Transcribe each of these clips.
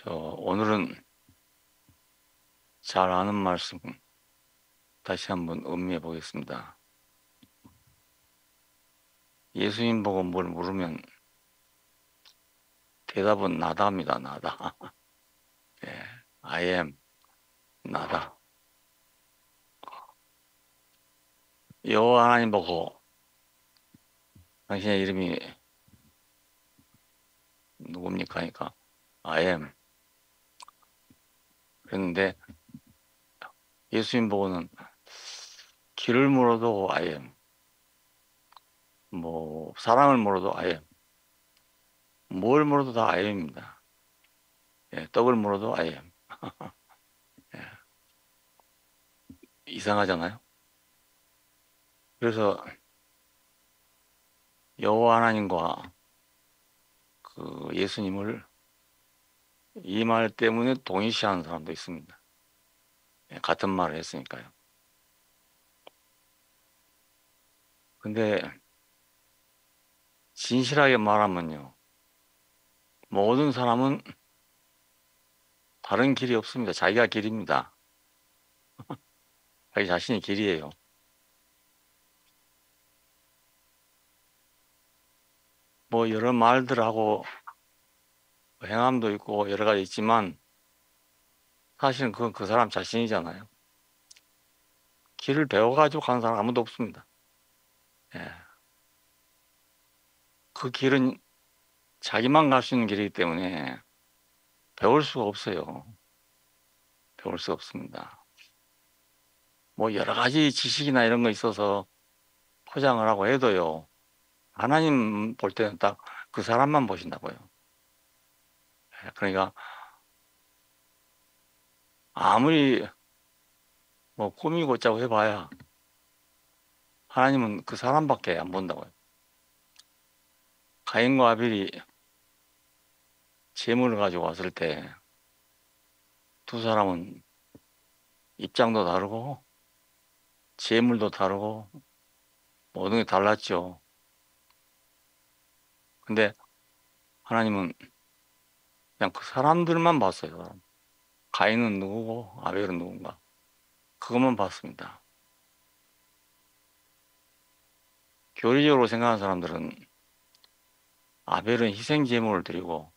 오늘은 잘 아는 말씀 다시 한번 음미해 보겠습니다. 예수님 보고 뭘 물으면 대답은 나다입니다. 나다. 예, I am 나다. 여호와 하나님 보고 당신의 이름이 누굽니까? 하니까 I am. 그랬는데 예수님 보고는 길을 물어도 I am. 뭐 사랑을 물어도 I am. 뭘 물어도 다 I am입니다. 예, 떡을 물어도 I am. 예, 이상하잖아요. 그래서 여호와 하나님과 그 예수님을 이 말 때문에 동일시하는 사람도 있습니다. 예, 같은 말을 했으니까요. 근데 진실하게 말하면요. 모든 사람은 다른 길이 없습니다. 자기가 길입니다. 자기 자신이 길이에요. 뭐 여러 말들하고 행함도 있고 여러 가지 있지만 사실은 그건 그 사람 자신이잖아요. 길을 배워가지고 가는 사람 아무도 없습니다. 예. 그 길은 자기만 갈 수 있는 길이기 때문에 배울 수가 없어요. 배울 수 없습니다. 뭐 여러 가지 지식이나 이런 거 있어서 포장을 하고 해도요. 하나님 볼 때는 딱 그 사람만 보신다고요. 예, 그러니까 아무리 뭐 꾸미고 짜고 해봐야 하나님은 그 사람밖에 안 본다고요. 가인과 아벨이 제물을 가지고 왔을 때 두 사람은 입장도 다르고 제물도 다르고 모든 게 달랐죠. 근데 하나님은 그냥 그 사람들만 봤어요. 가인은 누구고 아벨은 누군가 그것만 봤습니다. 교리적으로 생각하는 사람들은 아벨은 희생 제물을 드리고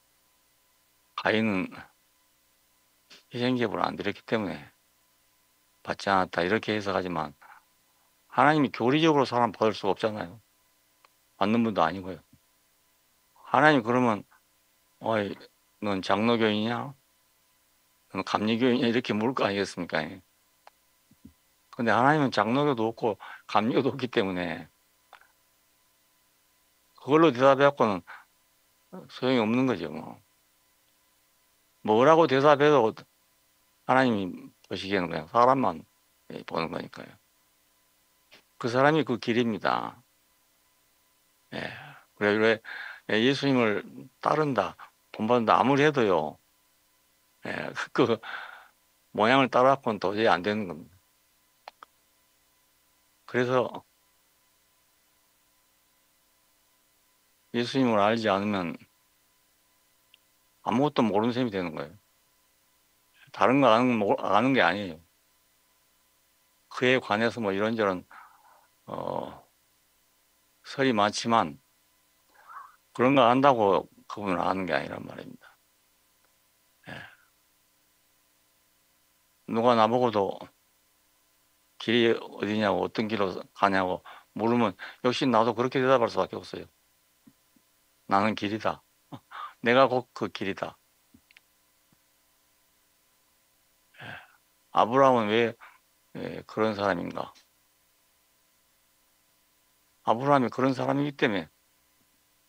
가인은 희생 제물을 안 드렸기 때문에 받지 않았다 이렇게 해석하지만 하나님이 교리적으로 사람 받을 수가 없잖아요. 받는 분도 아니고요. 하나님 그러면 어이 넌 장로교인이냐? 넌 감리교인이냐? 이렇게 물을 거 아니겠습니까? 근데 하나님은 장로교도 없고 감리교도 없기 때문에 그걸로 대답해갖고는 소용이 없는 거죠. 뭐라고 대답해도 하나님이 보시기에는 그냥 사람만 보는 거니까요. 그 사람이 그 길입니다. 예. 그래 예수님을 따른다, 본받는다 아무리 해도요. 예. 그 모양을 따라갖고는 도저히 안 되는 겁니다. 그래서 예수님을 알지 않으면 아무것도 모르는 셈이 되는 거예요. 다른 거 아는 게 아니에요. 그에 관해서 뭐 이런저런 설이 많지만 그런 거 안다고 그분을 아는 게 아니란 말입니다. 예. 누가 나보고도 길이 어디냐고 어떤 길로 가냐고 물으면 역시 나도 그렇게 대답할 수밖에 없어요. 나는 길이다. 내가 곧 그 길이다. 예. 아브라함은 왜 그런 사람인가? 아브라함이 그런 사람이기 때문에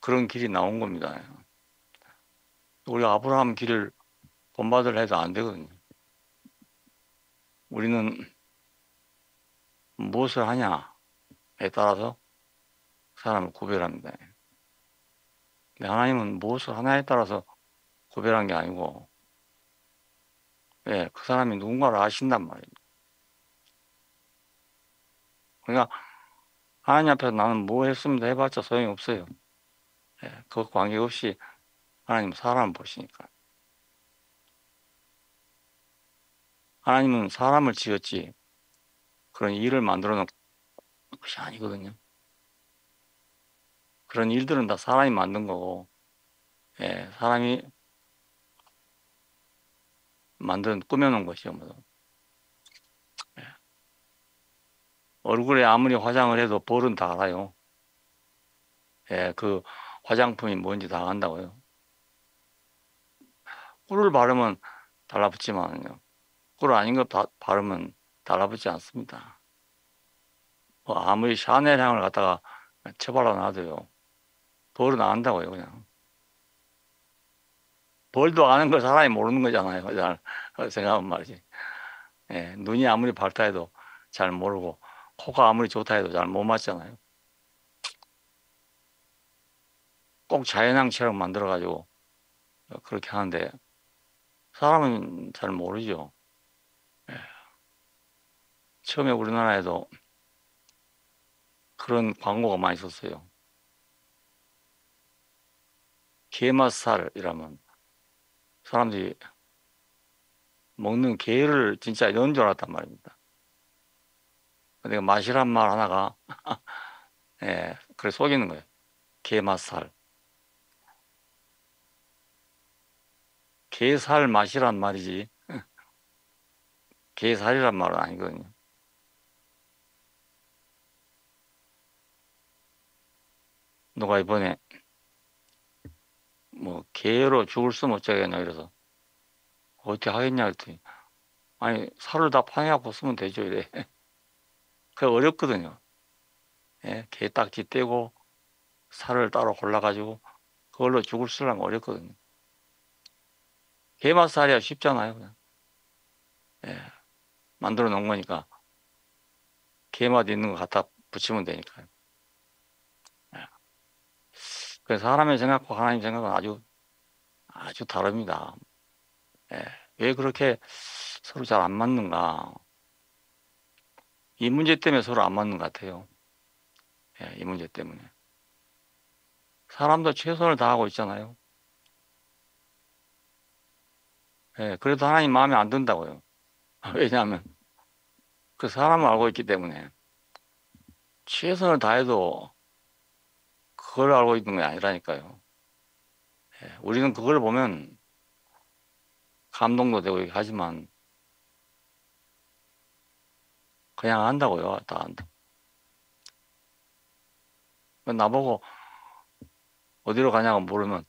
그런 길이 나온 겁니다. 우리 아브라함 길을 본받으려 해도 안 되거든요. 우리는 무엇을 하냐에 따라서 사람을 구별합니다. 근데 하나님은 무엇을 하냐에 따라서 구별한 게 아니고, 예, 그 사람이 누군가를 아신단 말이에요. 그러니까 하나님 앞에서 나는 뭐 했습니다 해봤자 소용이 없어요. 예, 그 관계없이 하나님 사람을 보시니까. 하나님은 사람을 지었지 그런 일을 만들어 놓은 것이 아니거든요. 그런 일들은 다 사람이 만든 거고, 예, 사람이 꾸며놓은 것이요. 뭐. 예. 얼굴에 아무리 화장을 해도 벌은 다 알아요. 예, 그 화장품이 뭔지 다 안다고요. 꿀을 바르면 달라붙지만요. 꿀 아닌 거 바르면 달라붙지 않습니다. 뭐 아무리 샤넬 향을 갖다가 쳐발라 놔도요. 벌은 안 한다고요, 그냥. 벌도 아는 걸 사람이 모르는 거잖아요. 잘 생각하면 말이지. 예, 눈이 아무리 밝다 해도 잘 모르고, 코가 아무리 좋다 해도 잘 못 맞잖아요. 꼭 자연향처럼 만들어가지고 그렇게 하는데, 사람은 잘 모르죠. 예. 처음에 우리나라에도 그런 광고가 많이 있었어요. 게맛살이라면 사람들이 먹는 게를 진짜 넣은 줄 알았단 말입니다. 내가 맛이란 말 하나가 예, 그래 속이는 거예요. 게맛살. 게살 맛이란 말이지 게살이란 말은 아니거든요. 누가 이번에 뭐 게로 죽을 수 못 자겠냐 이래서 어떻게 하겠냐 했더니 아니 살을 다 파내갖고 쓰면 되죠 이래. 그 어렵거든요. 예, 게 딱지 떼고 살을 따로 골라가지고 그걸로 죽을 쓰려면 어렵거든요. 게맛살이야 쉽잖아요 그냥. 예, 만들어 놓은 거니까 게맛 있는 거 갖다 붙이면 되니까요. 예. 그래서 사람의 생각과 하나님 생각은 아주 다릅니다. 예, 왜 그렇게 서로 잘 안 맞는가? 이 문제 때문에 서로 안 맞는 것 같아요. 예, 이 문제 때문에. 사람도 최선을 다하고 있잖아요. 예, 그래도 하나님 마음에 안 든다고요. 왜냐하면 그 사람을 알고 있기 때문에 최선을 다해도 그걸 알고 있는 게 아니라니까요. 예, 우리는 그걸 보면 감동도 되고 하지만 그냥 안다고요. 다 안다. 나보고 어디로 가냐고 물으면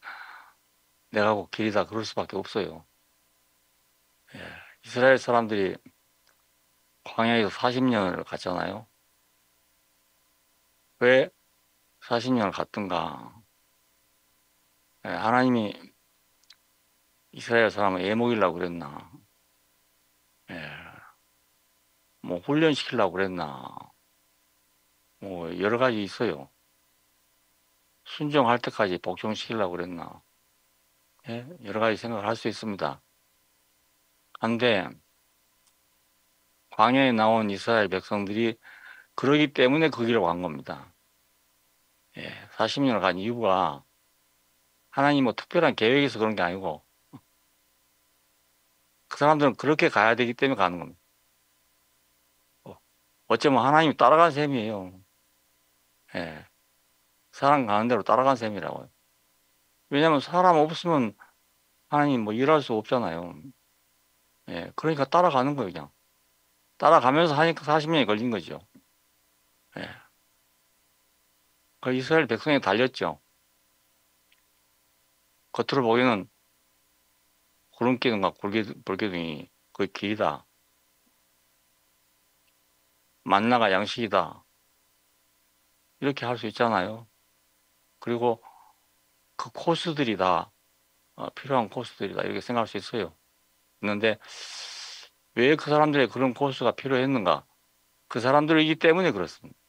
내가 가고 길이다 그럴 수밖에 없어요. 예, 이스라엘 사람들이 광야에서 40년을 갔잖아요. 왜 40년을 갔던가? 예, 하나님이 이스라엘 사람을 애먹이려고 그랬나? 예, 뭐 훈련시키려고 그랬나? 뭐 여러 가지 있어요. 순종할 때까지 복종시키려고 그랬나? 예, 여러 가지 생각을 할 수 있습니다. 한데 광야에 나온 이스라엘 백성들이 그러기 때문에 거기로 간 겁니다. 예, 40년을 간 이유가 하나님 뭐 특별한 계획에서 그런 게 아니고 그 사람들은 그렇게 가야 되기 때문에 가는 겁니다. 어쩌면 하나님이 따라간 셈이에요. 예, 사람 가는 대로 따라간 셈이라고요. 왜냐하면 사람 없으면 하나님 뭐 일할 수 없잖아요. 예, 그러니까 따라가는 거예요, 그냥. 따라가면서 하니까 40년이 걸린 거죠. 예. 그 이스라엘 백성이 달렸죠. 겉으로 보기에는 구름기둥과 불기둥이 거의 길이다. 만나가 양식이다. 이렇게 할 수 있잖아요. 그리고 그 코스들이 다 필요한 코스들이다. 이렇게 생각할 수 있어요. 있는데 왜 그 사람들의 그런 코스가 필요했는가? 그 사람들이기 때문에 그렇습니다.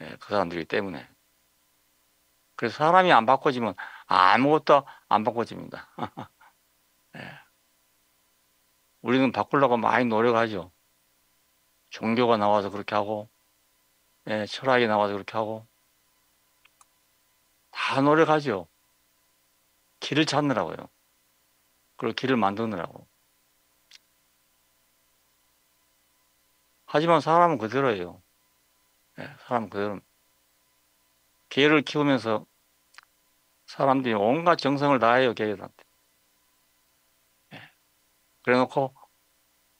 예, 그 사람들이기 때문에. 그래서 사람이 안 바꿔지면 아무것도 안 바꿔집니다. 예. 우리는 바꾸려고 많이 노력하죠. 종교가 나와서 그렇게 하고, 예, 철학이 나와서 그렇게 하고, 다 노력하죠. 길을 찾느라고요. 그리고 길을 만드느라고. 하지만 사람은 그대로예요. 예, 사람은 그대로. 개를 키우면서 사람들이 온갖 정성을 다해요, 개들한테. 예. 그래 놓고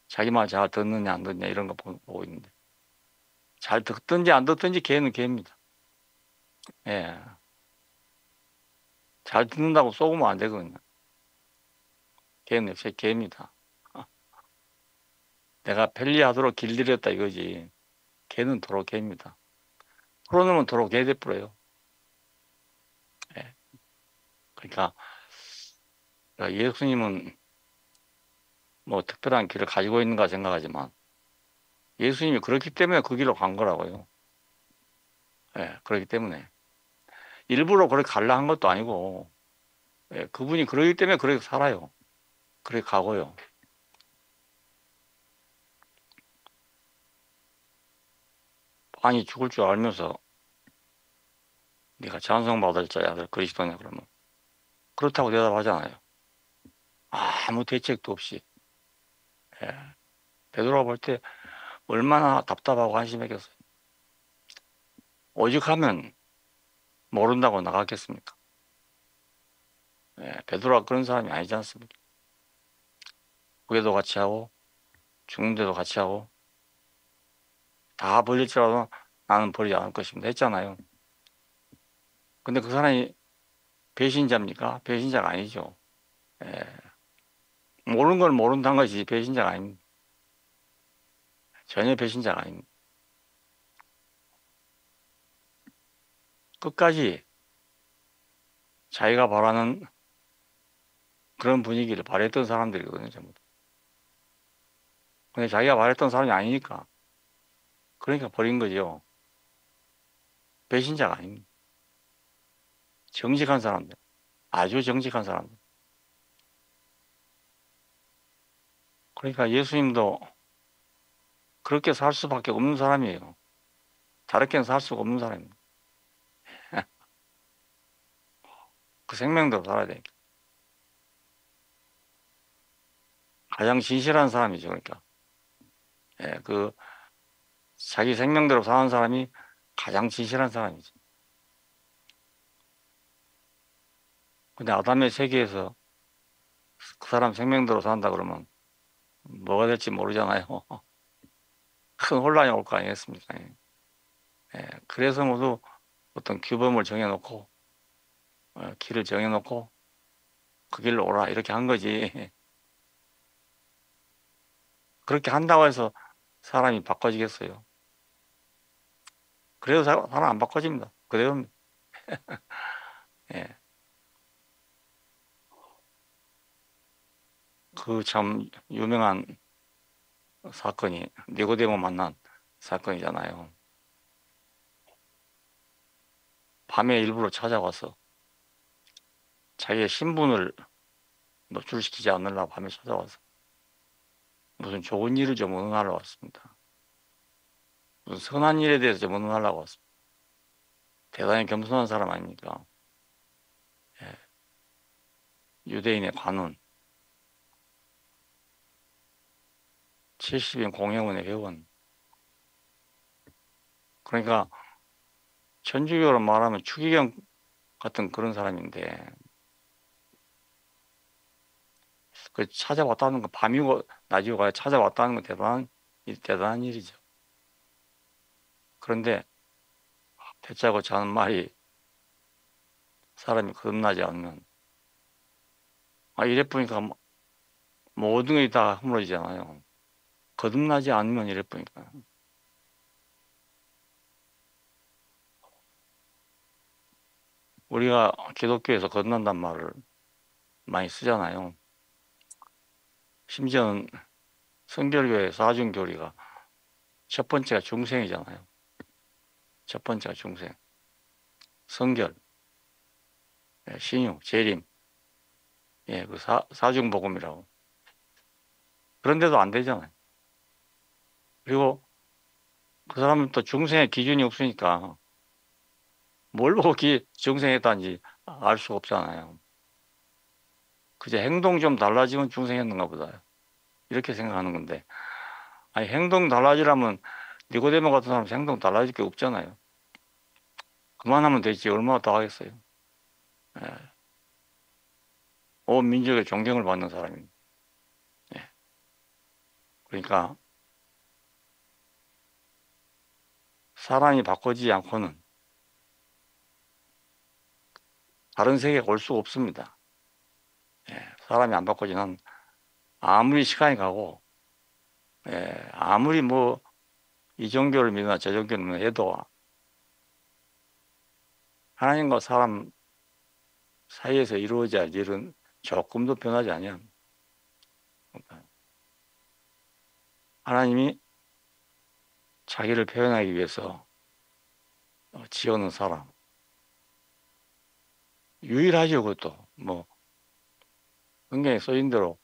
자기 말 잘 듣느냐, 안 듣느냐, 이런 거 보고 있는데. 잘 듣든지 안 듣든지 개는 개입니다. 예. 잘 듣는다고 쏘으면 안 되거든요. 개는 역시 개입니다. 내가 편리하도록 길들였다 이거지. 개는 도로 개입니다. 풀어놓으면 도로 개 돼버려요. 예. 그러니까 예수님은 뭐 특별한 길을 가지고 있는가 생각하지만 예수님이 그렇기 때문에 그 길로 간 거라고요. 예, 그렇기 때문에 일부러 그렇게 가려 한 것도 아니고, 예, 그분이 그러기 때문에 그렇게 살아요. 그렇게 가고요. 아니 죽을 줄 알면서 네가 찬송받을 자야 그리스도냐 그러면 그렇다고 대답하잖아요. 아무 대책도 없이. 예. 되돌아 볼 때 얼마나 답답하고 한심했겠어요. 오죽하면 모른다고 나갔겠습니까? 예, 베드로가 그런 사람이 아니지 않습니까? 후회도 같이 하고 죽는데도 같이 하고 다 버릴지라도 나는 버리지 않을 것입니다 했잖아요. 근데 그 사람이 배신자입니까? 배신자가 아니죠. 예, 모르는 걸 모른다는 것이 배신자가 아닙니다. 전혀 배신자가 아닙니다. 끝까지 자기가 바라는 그런 분위기를 바랬던 사람들이거든요, 전부. 근데 자기가 바랬던 사람이 아니니까 그러니까 버린 거죠. 배신자가 아닙니다. 정직한 사람들, 아주 정직한 사람들. 그러니까 예수님도 그렇게 살 수밖에 없는 사람이에요. 다르게는 살 수가 없는 사람입니다. 그 생명대로 살아야 되니까. 가장 진실한 사람이죠, 그러니까. 예, 그 자기 생명대로 사는 사람이 가장 진실한 사람이죠. 근데 아담의 세계에서 그 사람 생명대로 산다 그러면 뭐가 될지 모르잖아요. 큰 혼란이 올 거 아니겠습니까? 예. 예, 그래서 모두 어떤 규범을 정해놓고 길을 정해놓고 그 길로 오라 이렇게 한 거지. 그렇게 한다고 해서 사람이 바꿔지겠어요? 그래도 사람 안 바꿔집니다. 그대로입니다. 예. 그 참 유명한 사건이 니고데모 만난 사건이잖아요. 밤에 일부러 찾아와서 자기의 신분을 노출시키지 않으려고 밤에 찾아와서 무슨 좋은 일을 좀 응하러 왔습니다. 무슨 선한 일에 대해서 좀 응하려고 왔습니다. 대단히 겸손한 사람 아닙니까? 예. 유대인의 관원, 70인 공회원의 회원. 그러니까 천주교로 말하면 추기경 같은 그런 사람인데 그 찾아왔다는 거 밤이고 낮이고 가야 찾아왔다는 건 대단한 일이죠. 그런데 대짜고 자는 말이 사람이 거듭나지 않으면 이래 보니까 모든 게 다 허물어지잖아요. 거듭나지 않으면 이래 보니까 우리가 기독교에서 거듭난단 말을 많이 쓰잖아요. 심지어는 성결교회 사중교리가 첫 번째가 중생이잖아요. 첫 번째가 중생. 성결, 예, 신유, 재림, 예, 그 사중복음이라고. 그런데도 안 되잖아요. 그리고 그 사람은 또 중생의 기준이 없으니까 뭘 보고 중생했다는지 알 수가 없잖아요. 그저 행동 좀 달라지면 중생했는가 보다. 이렇게 생각하는 건데 아니 행동 달라지려면 니고데모 같은 사람 행동 달라질 게 없잖아요. 그만하면 되지 얼마나 더 하겠어요. 예. 온 민족의 존경을 받는 사람입니다. 예. 그러니까 사람이 바꿔지지 않고는 다른 세계에 올 수가 없습니다. 예. 사람이 안 바꿔지면 아무리 시간이 가고 예. 아무리 뭐 이 종교를 믿으나 저 종교를 믿으나 해도 하나님과 사람 사이에서 이루어져야 할 일은 조금도 변하지 아니합니다. 하나님이 자기를 표현하기 위해서 지어놓은 사람 유일하죠. 그것도 뭐 성경에 써진 대로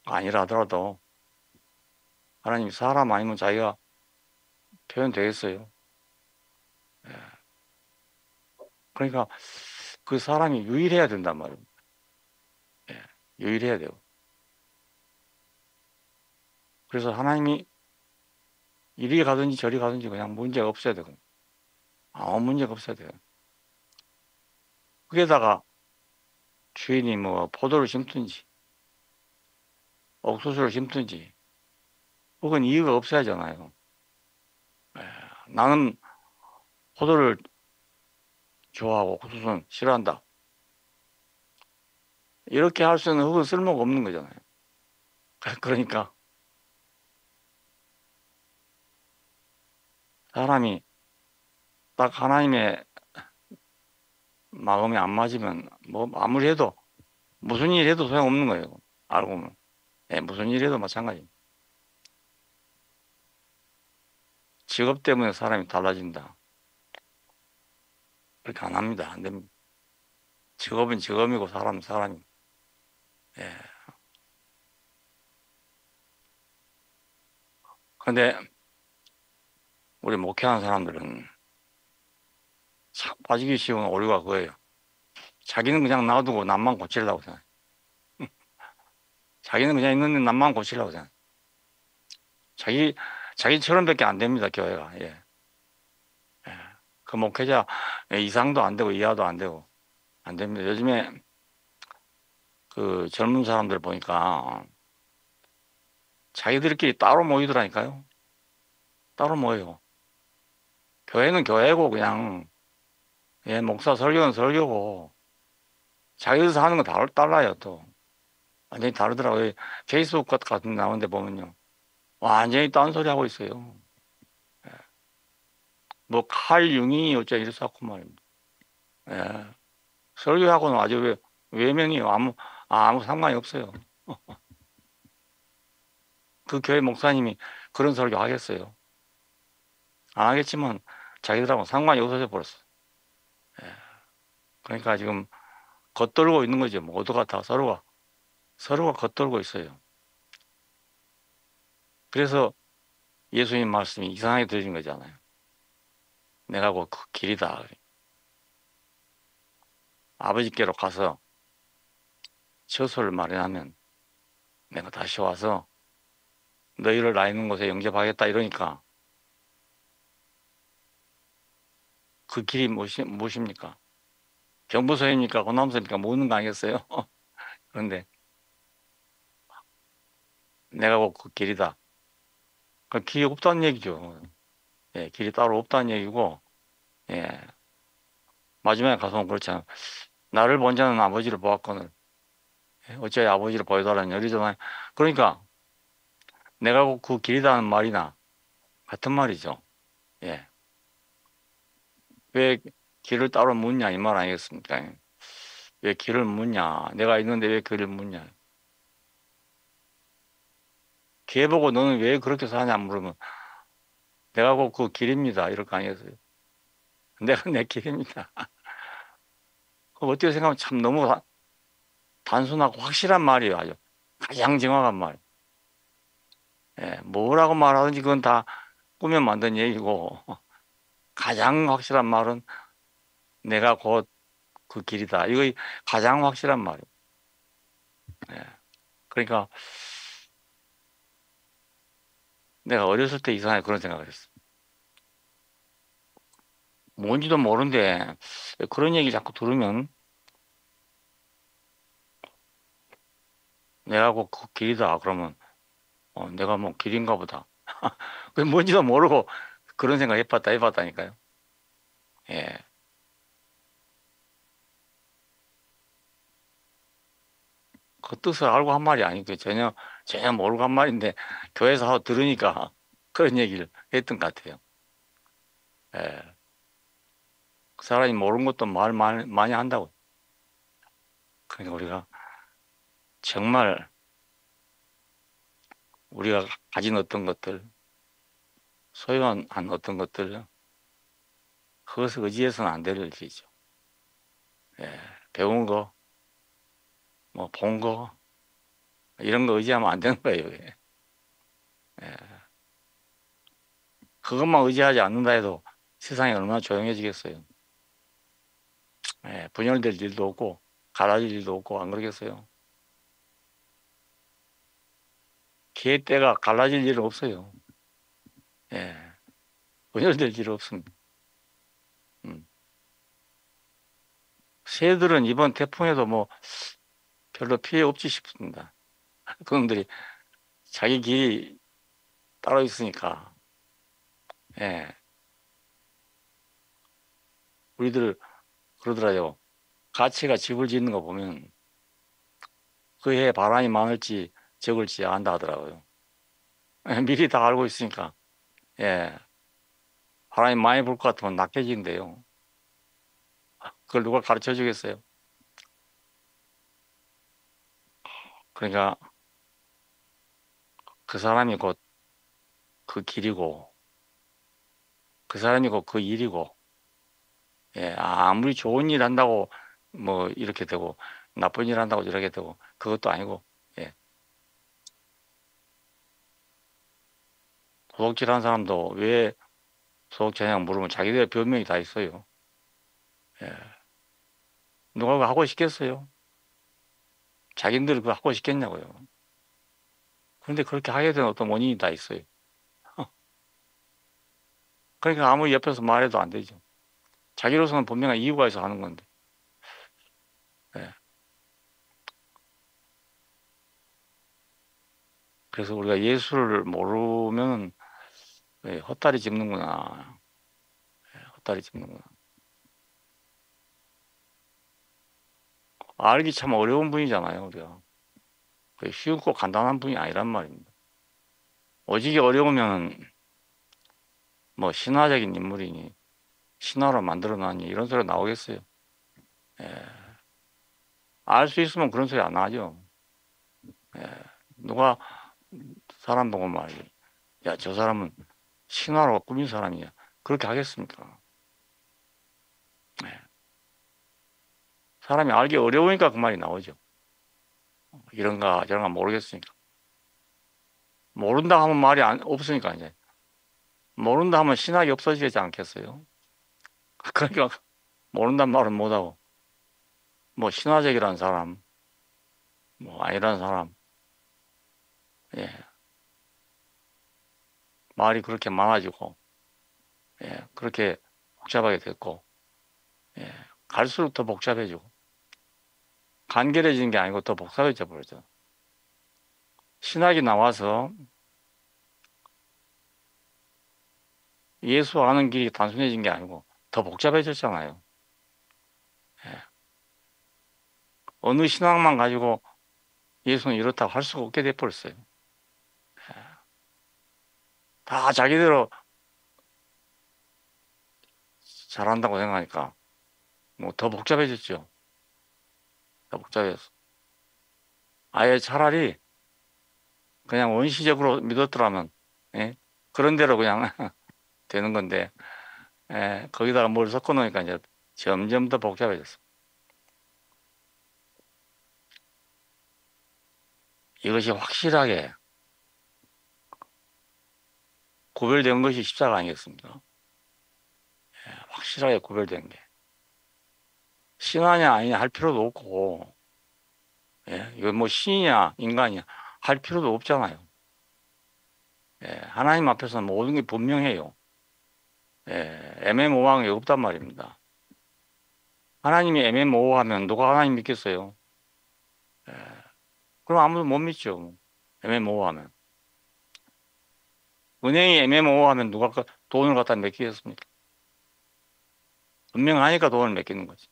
아니라 하더라도 하나님이 사람 아니면 자기가 표현되겠어요. 예. 그러니까 그 사람이 유일해야 된단 말입니다. 예. 유일해야 돼요. 그래서 하나님이 이리 가든지 저리 가든지 그냥 문제가 없어야 되고 아무 문제가 없어야 돼요. 거기에다가 주인이 뭐 포도를 심든지 옥수수를 심든지 혹은 이유가 없어야 하잖아요. 예. 나는 포도를 좋아하고 옥수수는 싫어한다. 이렇게 할 수는 혹은 쓸모가 없는 거잖아요. 그러니까 사람이 딱 하나님의 마음이 안 맞으면 뭐 아무리 해도 무슨 일 해도 소용없는 거예요. 알고 보면. 예, 무슨 일 해도 마찬가지입니다. 직업 때문에 사람이 달라진다. 그렇게 안 합니다. 안 됩니다. 직업은 직업이고 사람은 사람입니다. 예. 근데 우리 목회하는 사람들은 참 빠지기 쉬운 오류가 그거예요. 자기는 그냥 놔두고 남만 고치려고 생각해. 자기는 그냥 있는데 남만 고치려고 생각해. 자기처럼밖에 안 됩니다, 교회가. 예. 예. 그 목회자 이상도 안 되고 이하도 안 되고 안 됩니다. 요즘에 그 젊은 사람들 보니까 자기들끼리 따로 모이더라니까요. 따로 모여요. 교회는 교회고 그냥 예, 목사 설교는 설교고 자기들서 하는 거 다 달라요 또. 완전히 다르더라고요. 페이스북 같은 데 나오는 데 보면요. 완전히 딴소리 하고 있어요. 예. 뭐 칼 융이 어쩌 이랬었고 말입니다. 예. 설교하고는 아주 외면이에요. 아무 상관이 없어요. 그 교회 목사님이 그런 설교 하겠어요. 안 하겠지만 자기들하고 상관이 없어져 버렸어. 예. 그러니까 지금 겉돌고 있는 거죠. 모두가 다 서로가 겉돌고 있어요. 그래서 예수님 말씀이 이상하게 들린 거잖아요. 내가 곧 그 길이다. 아버지께로 가서 처소를 마련하면 내가 다시 와서 너희를 나 있는 곳에 영접하겠다 이러니까 그 길이 무엇입니까? 경부서입니까? 호남서입니까? 묻는 거 아니겠어요? 그런데 내가 곧 그 길이다. 그 길이 없다는 얘기죠. 예, 길이 따로 없다는 얘기고, 예, 마지막에 가서는 그렇잖아요. 나를 본 자는 아버지를 보았거늘. 예, 어찌하여 아버지를 보여달라는 얘기잖아요. 그러니까 내가 곧 그 길이다는 말이나 같은 말이죠. 예. 왜 길을 따로 묻냐 이 말 아니겠습니까? 왜 길을 묻냐? 내가 있는데 왜 길을 묻냐? 걔 보고 너는 왜 그렇게 사냐 물으면 내가 곧 그 길입니다. 이럴 거 아니겠어요? 내가 내 길입니다. 어떻게 생각하면 참 너무 단순하고 확실한 말이에요. 아주 가장 정확한 말. 예, 뭐라고 말하든지 그건 다 꾸며 만든 얘기고 가장 확실한 말은 내가 곧 그 길이다. 이거 가장 확실한 말이에요. 예, 그러니까 내가 어렸을 때 이상하게 그런 생각을 했어. 뭔지도 모르는데 그런 얘기 자꾸 들으면 내가 꼭 그 길이다 그러면 내가 뭐 길인가 보다. 그 뭔지도 모르고 그런 생각 해봤다니까요. 예. 그 뜻을 알고 한 말이 아니고 전혀 모르고 한 말인데 교회에서 하고 들으니까 그런 얘기를 했던 것 같아요. 예. 그 사람이 모르는 것도 말 많이 한다고. 그러니까 우리가 정말 우리가 가진 어떤 것들, 소유한 어떤 것들, 그것을 의지해서는 안 되는 일이죠. 예. 배운 거, 뭐 본 거, 이런 거 의지하면 안 되는 거예요. 이게. 예. 그것만 의지하지 않는다 해도 세상이 얼마나 조용해지겠어요. 예. 분열될 일도 없고, 갈라질 일도 없고, 안 그러겠어요. 개떼가 갈라질 일은 없어요. 예. 분열될 일은 없습니다. 음. 새들은 이번 태풍에도 뭐 별로 피해 없지 싶습니다. 그놈들이 자기 길이 따로 있으니까. 예. 우리들 그러더라요. 가치가 집을 짓는 거 보면 그 해에 바람이 많을지 적을지 안다 하더라고요. 예, 미리 다 알고 있으니까. 예. 바람이 많이 불 것 같으면 낮게 지는데요. 그걸 누가 가르쳐 주겠어요? 그러니까 그 사람이 곧 그 길이고 그 사람이 곧 그 일이고 예, 아무리 좋은 일 한다고 뭐 이렇게 되고 나쁜 일 한다고 저렇게 되고 그것도 아니고 예. 도둑질하는 사람도 왜 도둑질하냐고 물으면 자기들의 변명이 다 있어요. 예. 누가 그거 하고 싶겠어요? 자기들 그거 하고 싶겠냐고요. 그런데 그렇게 하게 된 어떤 원인이 다 있어요. 그러니까 아무리 옆에서 말해도 안 되죠. 자기로서는 분명한 이유가 있어 하는 건데. 예. 그래서 우리가 예수를 모르면 예, 헛다리 짚는구나. 예, 헛다리 짚는구나. 알기 참 어려운 분이잖아요, 우리가. 쉽고 간단한 분이 아니란 말입니다. 오직이 어려우면 뭐 신화적인 인물이니 신화로 만들어 놨니 이런 소리 나오겠어요. 예. 알 수 있으면 그런 소리 안 하죠. 예. 누가 사람 보고 말이야. 야, 저 사람은 신화로 꾸민 사람이야. 그렇게 하겠습니까? 예. 사람이 알기 어려우니까 그 말이 나오죠. 이런가 저런가 모르겠으니까. 모른다 하면 말이 없으니까 이제. 모른다 하면 신학이 없어지지 않겠어요? 그러니까 모른단 말은 못하고 뭐 신화적이라는 사람 뭐 아니라는 사람 예 말이 그렇게 많아지고 예 그렇게 복잡하게 됐고 예 갈수록 더 복잡해지고 간결해지는 게 아니고 더 복잡해져 버리죠. 신학이 나와서 예수 아는 길이 단순해진 게 아니고 더 복잡해졌잖아요. 예. 어느 신학만 가지고 예수는 이렇다고 할 수가 없게 돼버렸어요. 예. 다 자기대로 잘한다고 생각하니까 뭐 더 복잡해졌죠. 더 복잡해졌어. 아예 차라리 그냥 원시적으로 믿었더라면 예? 그런 대로 그냥 되는 건데 예, 거기다가 뭘 섞어 놓으니까 이제 점점 더 복잡해졌어. 이것이 확실하게 구별된 것이 십자가 아니겠습니까? 예, 확실하게 구별된 게 신하냐 아니냐 할 필요도 없고 예, 이거 뭐 신이냐 인간이냐 할 필요도 없잖아요. 예, 하나님 앞에서는 모든 게 분명해요. 예, 애매모호한 게 없단 말입니다. 하나님이 애매모호하면 누가 하나님 믿겠어요? 예, 그럼 아무도 못 믿죠. 애매모호하면. 은행이 애매모호하면 누가 돈을 갖다 맡기겠습니까? 분명하니까 돈을 맡기는 거지.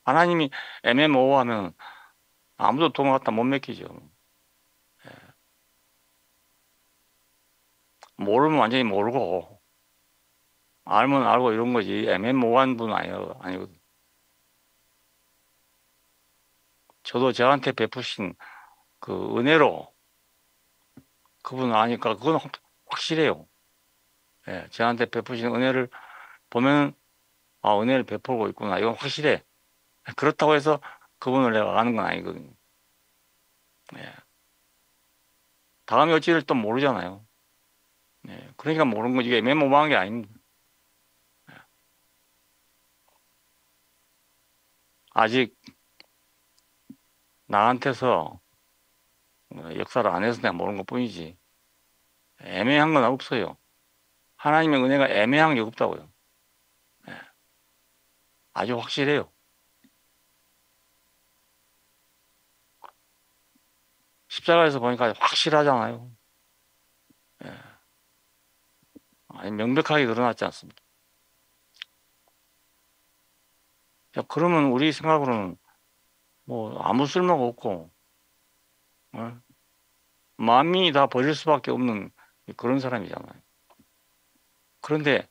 하나님이 애매모호하면 아무도 돈을 갖다 못 맡기죠. 모르면 완전히 모르고, 알면 알고 이런 거지. 애매모호한 분은 아니거든. 저도 저한테 베푸신 그 은혜로 그분 아니까 그건 확실해요. 예, 저한테 베푸신 은혜를 보면 아, 은혜를 베풀고 있구나. 이건 확실해. 그렇다고 해서 그분을 내가 아는 건 아니거든요. 예, 다음이 어찌 될지 또 모르잖아요. 예, 그러니까 모르는 거지. 이게 애매모호한 게 아닙니다. 아직 나한테서 역사를 안 해서 내가 모르는 것 뿐이지. 애매한 건 없어요. 하나님의 은혜가 애매한 게 없다고요. 예, 아주 확실해요. 십자가에서 보니까 확실하잖아요. 예, 아니, 명백하게 드러났지 않습니까? 야, 그러면 우리 생각으로는 뭐 아무 쓸모가 없고 어? 마음이 다 버릴 수밖에 없는 그런 사람이잖아요. 그런데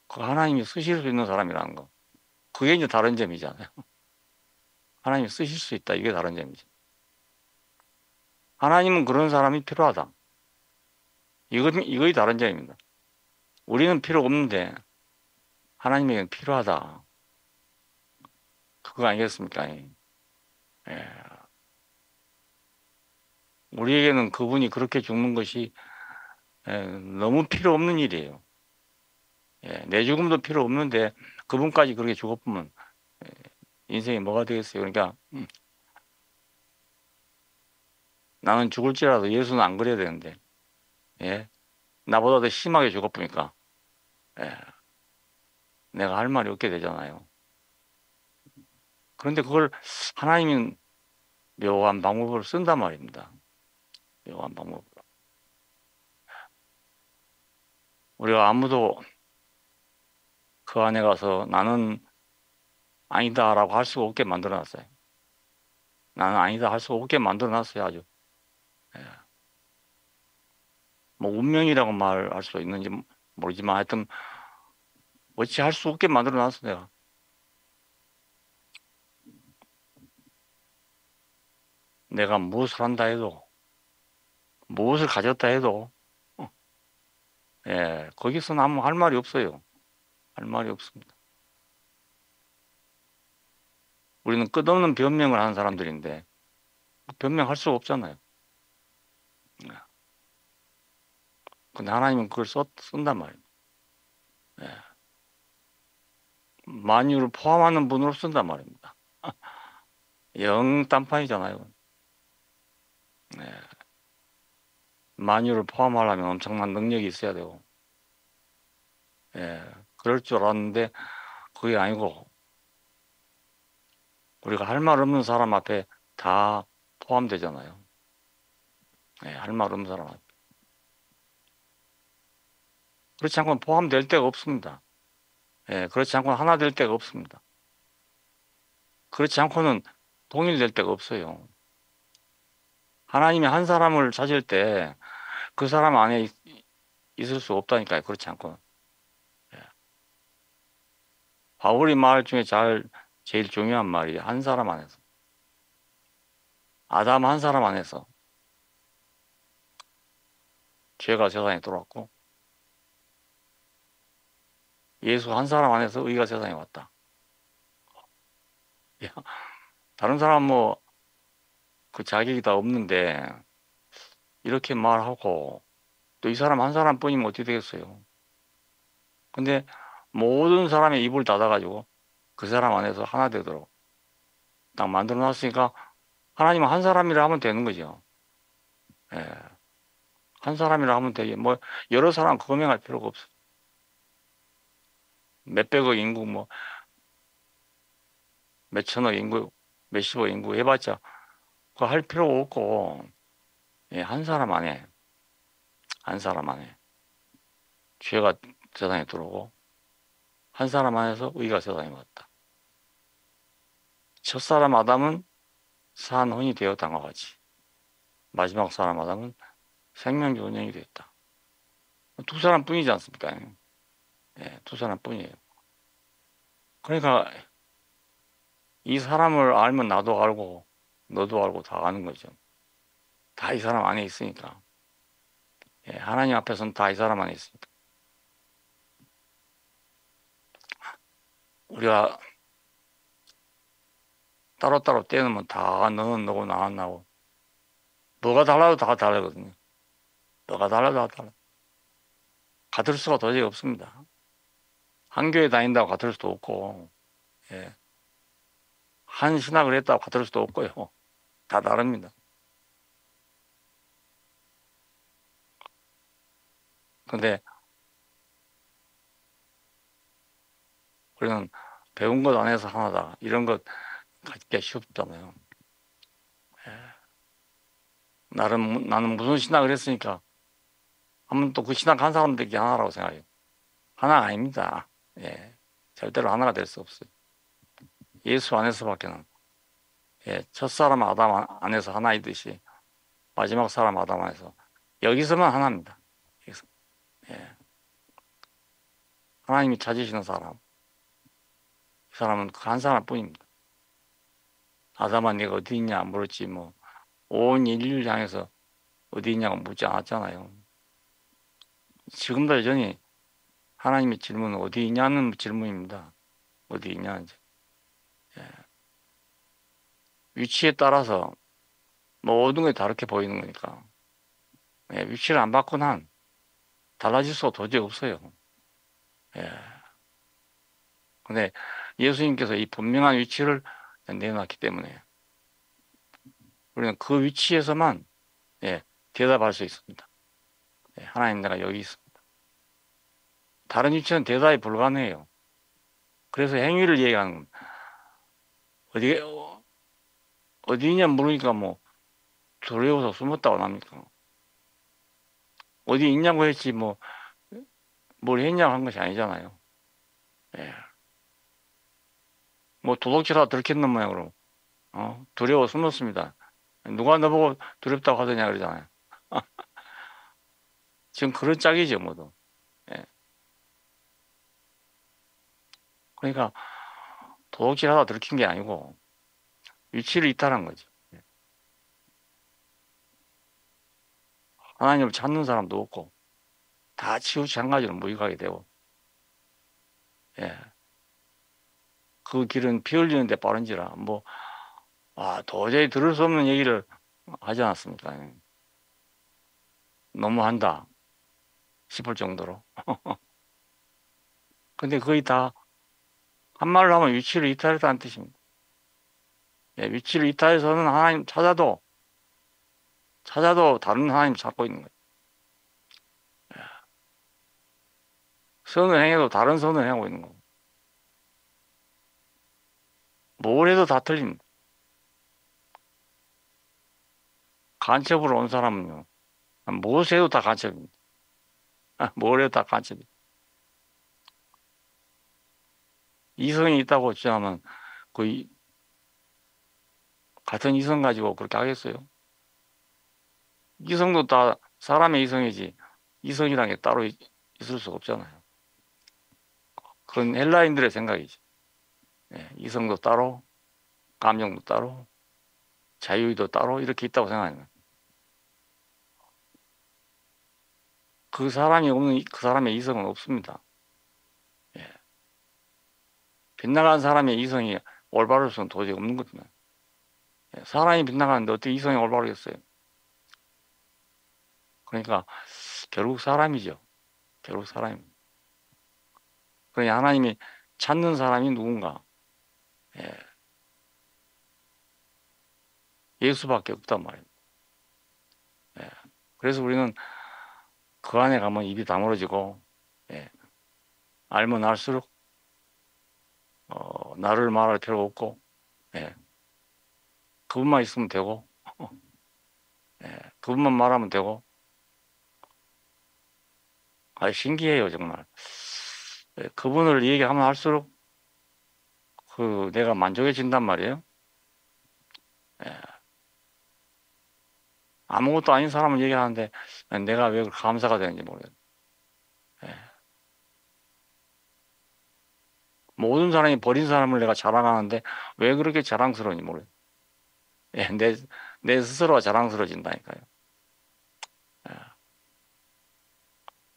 그 하나님이 쓰실 수 있는 사람이라는 거. 그게 이제 다른 점이잖아요. 하나님이 쓰실 수 있다. 이게 다른 점이죠. 하나님은 그런 사람이 필요하다. 이거이 다른 점입니다. 우리는 필요 없는데 하나님에게는 필요하다. 그거 아니겠습니까? 예. 우리에게는 그분이 그렇게 죽는 것이 너무 필요 없는 일이에요. 예. 내 죽음도 필요 없는데 그분까지 그렇게 죽었으면 예, 인생이 뭐가 되겠어요? 그러니까 나는 죽을지라도 예수는 안 그래야 되는데 예. 나보다 더 심하게 죽었으니까 예. 내가 할 말이 없게 되잖아요. 그런데 그걸 하나님은 묘한 방법으로 쓴단 말입니다. 묘한 방법으로. 우리가 아무도 그 안에 가서 나는 아니다라고 할 수가 없게 만들어 놨어요. 나는 아니다 할 수가 없게 만들어 놨어요, 아주. 예. 뭐 운명이라고 말할 수 있는지 모르지만 하여튼 어찌 할 수 없게 만들어 놨어 내가. 내가 무엇을 한다 해도 무엇을 가졌다 해도 어, 예, 거기서는 아무 할 말이 없어요. 할 말이 없습니다. 우리는 끝없는 변명을 하는 사람들인데 변명할 수가 없잖아요. 예. 근데 하나님은 그걸 쓴단 말이에요. 예. 만유를 포함하는 분으로 쓴단 말입니다. 영 딴판이잖아요. 예. 만유를 포함하려면 엄청난 능력이 있어야 되고, 예. 그럴 줄 알았는데 그게 아니고 우리가 할 말 없는 사람 앞에 다 포함되잖아요. 예. 할 말 없는 사람 앞에. 그렇지 않고는 포함될 데가 없습니다. 예. 그렇지 않고는 하나 될 데가 없습니다. 그렇지 않고는 동일될 데가 없어요. 하나님이 한 사람을 찾을 때 그 사람 안에 있을 수 없다니까요. 그렇지 않고는. 예. 바울이 말 중에 제일 중요한 말이 한 사람 안에서. 아담 한 사람 안에서 죄가 세상에 들어왔고 예수 한 사람 안에서 의가 세상에 왔다. 야, 다른 사람 뭐 그 자격이 다 없는데 이렇게 말하고 또 이 사람 한 사람뿐이면 어떻게 되겠어요? 근데 모든 사람의 입을 닫아가지고 그 사람 안에서 하나 되도록 딱 만들어 놨으니까 하나님은 한 사람이라 하면 되는 거죠. 예. 한 사람이라 하면 되게 뭐 여러 사람 거명할 필요가 없어. 몇백억 인구 뭐 몇천억 인구 몇십억 인구 해봤자 그거 할 필요가 없고 예, 한 사람 안에 한 사람 안에 죄가 세상에 들어오고 한 사람 안에서 의가 세상에 왔다. 첫사람 아담은 산혼이 되어 당과 같이 마지막 사람 아담은 생명의 원형이 되었다. 두 사람뿐이지 않습니까? 예, 두 사람뿐이에요. 그러니까 이 사람을 알면 나도 알고 너도 알고 다 아는 거죠. 다 이 사람 안에 있으니까. 예, 하나님 앞에서는 다 이 사람 안에 있으니까. 우리가 따로따로 떼놓으면 다 너는 너고 나는 나고 뭐가 달라도 다 다르거든요. 뭐가 달라도 다 달라. 같을 수가 도저히 없습니다. 한 교회 다닌다고 같을 수도 없고 예. 한 신학을 했다고 같을 수도 없고요. 다 다릅니다. 근데 우리는 배운 것 안에서 하나다. 이런 것 갖기가 쉽잖아요. 예. 나는 무슨 신학을 했으니까 하면 또 그 신학 한 사람들이 하나라고 생각해요. 하나가 아닙니다. 예. 절대로 하나가 될 수 없어요. 예수 안에서밖에는 예. 첫사람 아담 안에서 하나이듯이 마지막 사람 아담 안에서 여기서만 하나입니다. 여기서. 예. 하나님이 찾으시는 사람, 이 사람은 그 한 사람뿐입니다. 아담아 네가 어디 있냐 물었지 뭐 온 인류를 향해서 어디 있냐고 묻지 않았잖아요. 지금도 여전히 하나님의 질문은 어디 있냐는 질문입니다. 어디 있냐 이제. 예. 위치에 따라서 모든 게 다르게 보이는 거니까. 예. 위치를 안 바꾼 한 달라질 수가 도저히 없어요. 예. 근데 예수님께서 이 분명한 위치를 내놨기 때문에 우리는 그 위치에서만 예, 대답할 수 있습니다. 예, 하나님 내가 여기 있습니다. 다른 위치는 대답이 불가능해요. 그래서 행위를 얘기하는 겁니다. 어디 어디냐 물으니까 뭐 두려워서 숨었다고 합니까? 어디 있냐고 했지 뭐 뭘 했냐고 한 것이 아니잖아요. 예. 뭐 도둑질하다 들켰는 모양으로 두려워 숨었습니다. 누가 너보고 두렵다고 하더냐 그러잖아요. 지금 그런 짝이죠 모두. 예. 그러니까 도둑질하다 들킨 게 아니고 위치를 이탈한 거죠. 예. 하나님을 찾는 사람도 없고 다 치우치 한 가지로 무익하게 되고 예. 그 길은 피 흘리는데 빠른지라 뭐 도저히 들을 수 없는 얘기를 하지 않았습니까? 예. 너무한다 싶을 정도로. 근데 거의 다 한말로 하면 위치를 이탈했다는 뜻입니다. 예, 위치를 이탈해서는 하나님 찾아도 다른 하나님 찾고 있는 거예요. 예. 선을 행해도 다른 선을 행하고 있는 거고. 뭘 해도 다 틀립니다. 간첩으로 온 사람은요. 무엇을 해도 다 간첩입니다. 뭘 해도 다 간첩입니다. 이성이 있다고 주장하면 그 같은 이성 가지고 그렇게 하겠어요? 이성도 다 사람의 이성이지 이성이라는 게 따로 있을 수가 없잖아요. 그건 헬라인들의 생각이지. 예, 이성도 따로, 감정도 따로, 자유의도 따로 이렇게 있다고 생각하는 그 사람이 없는 그 사람의 이성은 없습니다. 예. 빗나간 사람의 이성이 올바를 수는 도저히 없는 거거든요. 예, 사람이 빗나가는데 어떻게 이성이 올바르겠어요? 그러니까 결국 사람이죠. 결국 사람입니다. 그러니 하나님이 찾는 사람이 누군가? 예, 예수밖에 없단 말입니다. 예. 그래서 우리는 그 안에 가면 입이 다물어지고, 예, 알면 알수록 나를 말할 필요가 없고, 예, 그분만 있으면 되고, 예, 그분만 말하면 되고, 아, 신기해요 정말. 예, 그분을 얘기하면 할수록 내가 만족해진단 말이에요. 예, 아무것도 아닌 사람을 얘기하는데 내가 왜 감사가 되는지 모르겠어요. 예, 모든 사람이 버린 사람을 내가 자랑하는데 왜 그렇게 자랑스러운지 모르겠어요. 예, 내 스스로가 자랑스러워진다니까요. 예,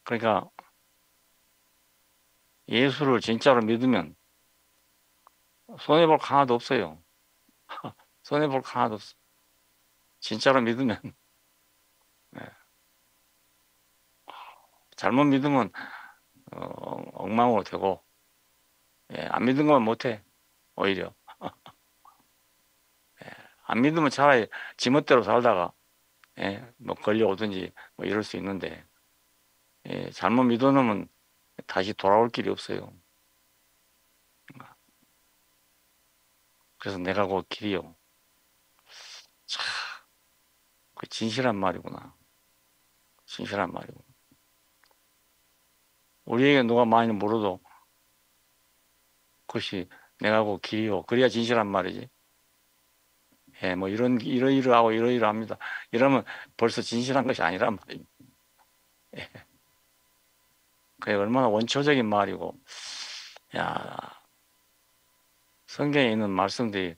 그러니까 예수를 진짜로 믿으면 손해볼 거 하나도 없어요. 손해볼 거 하나도 없어. 진짜로 믿으면. 예, 잘못 믿으면 엉망으로 되고, 예, 안 믿은 거면 못해. 오히려. 예, 안 믿으면 차라리 지멋대로 살다가, 예, 뭐 걸려오든지 뭐 이럴 수 있는데, 예, 잘못 믿어놓으면 다시 돌아올 길이 없어요. 그래서 내가 그 길이요. 참, 그 진실한 말이구나. 진실한 말이구나. 우리에게 누가 많이 물어도 그것이 내가 그 길이요. 그래야 진실한 말이지. 예, 뭐 이러이러하고 이러이러합니다. 이러면 벌써 진실한 것이 아니란 말입니다. 예, 그게 얼마나 원초적인 말이고, 야, 성경에 있는 말씀들이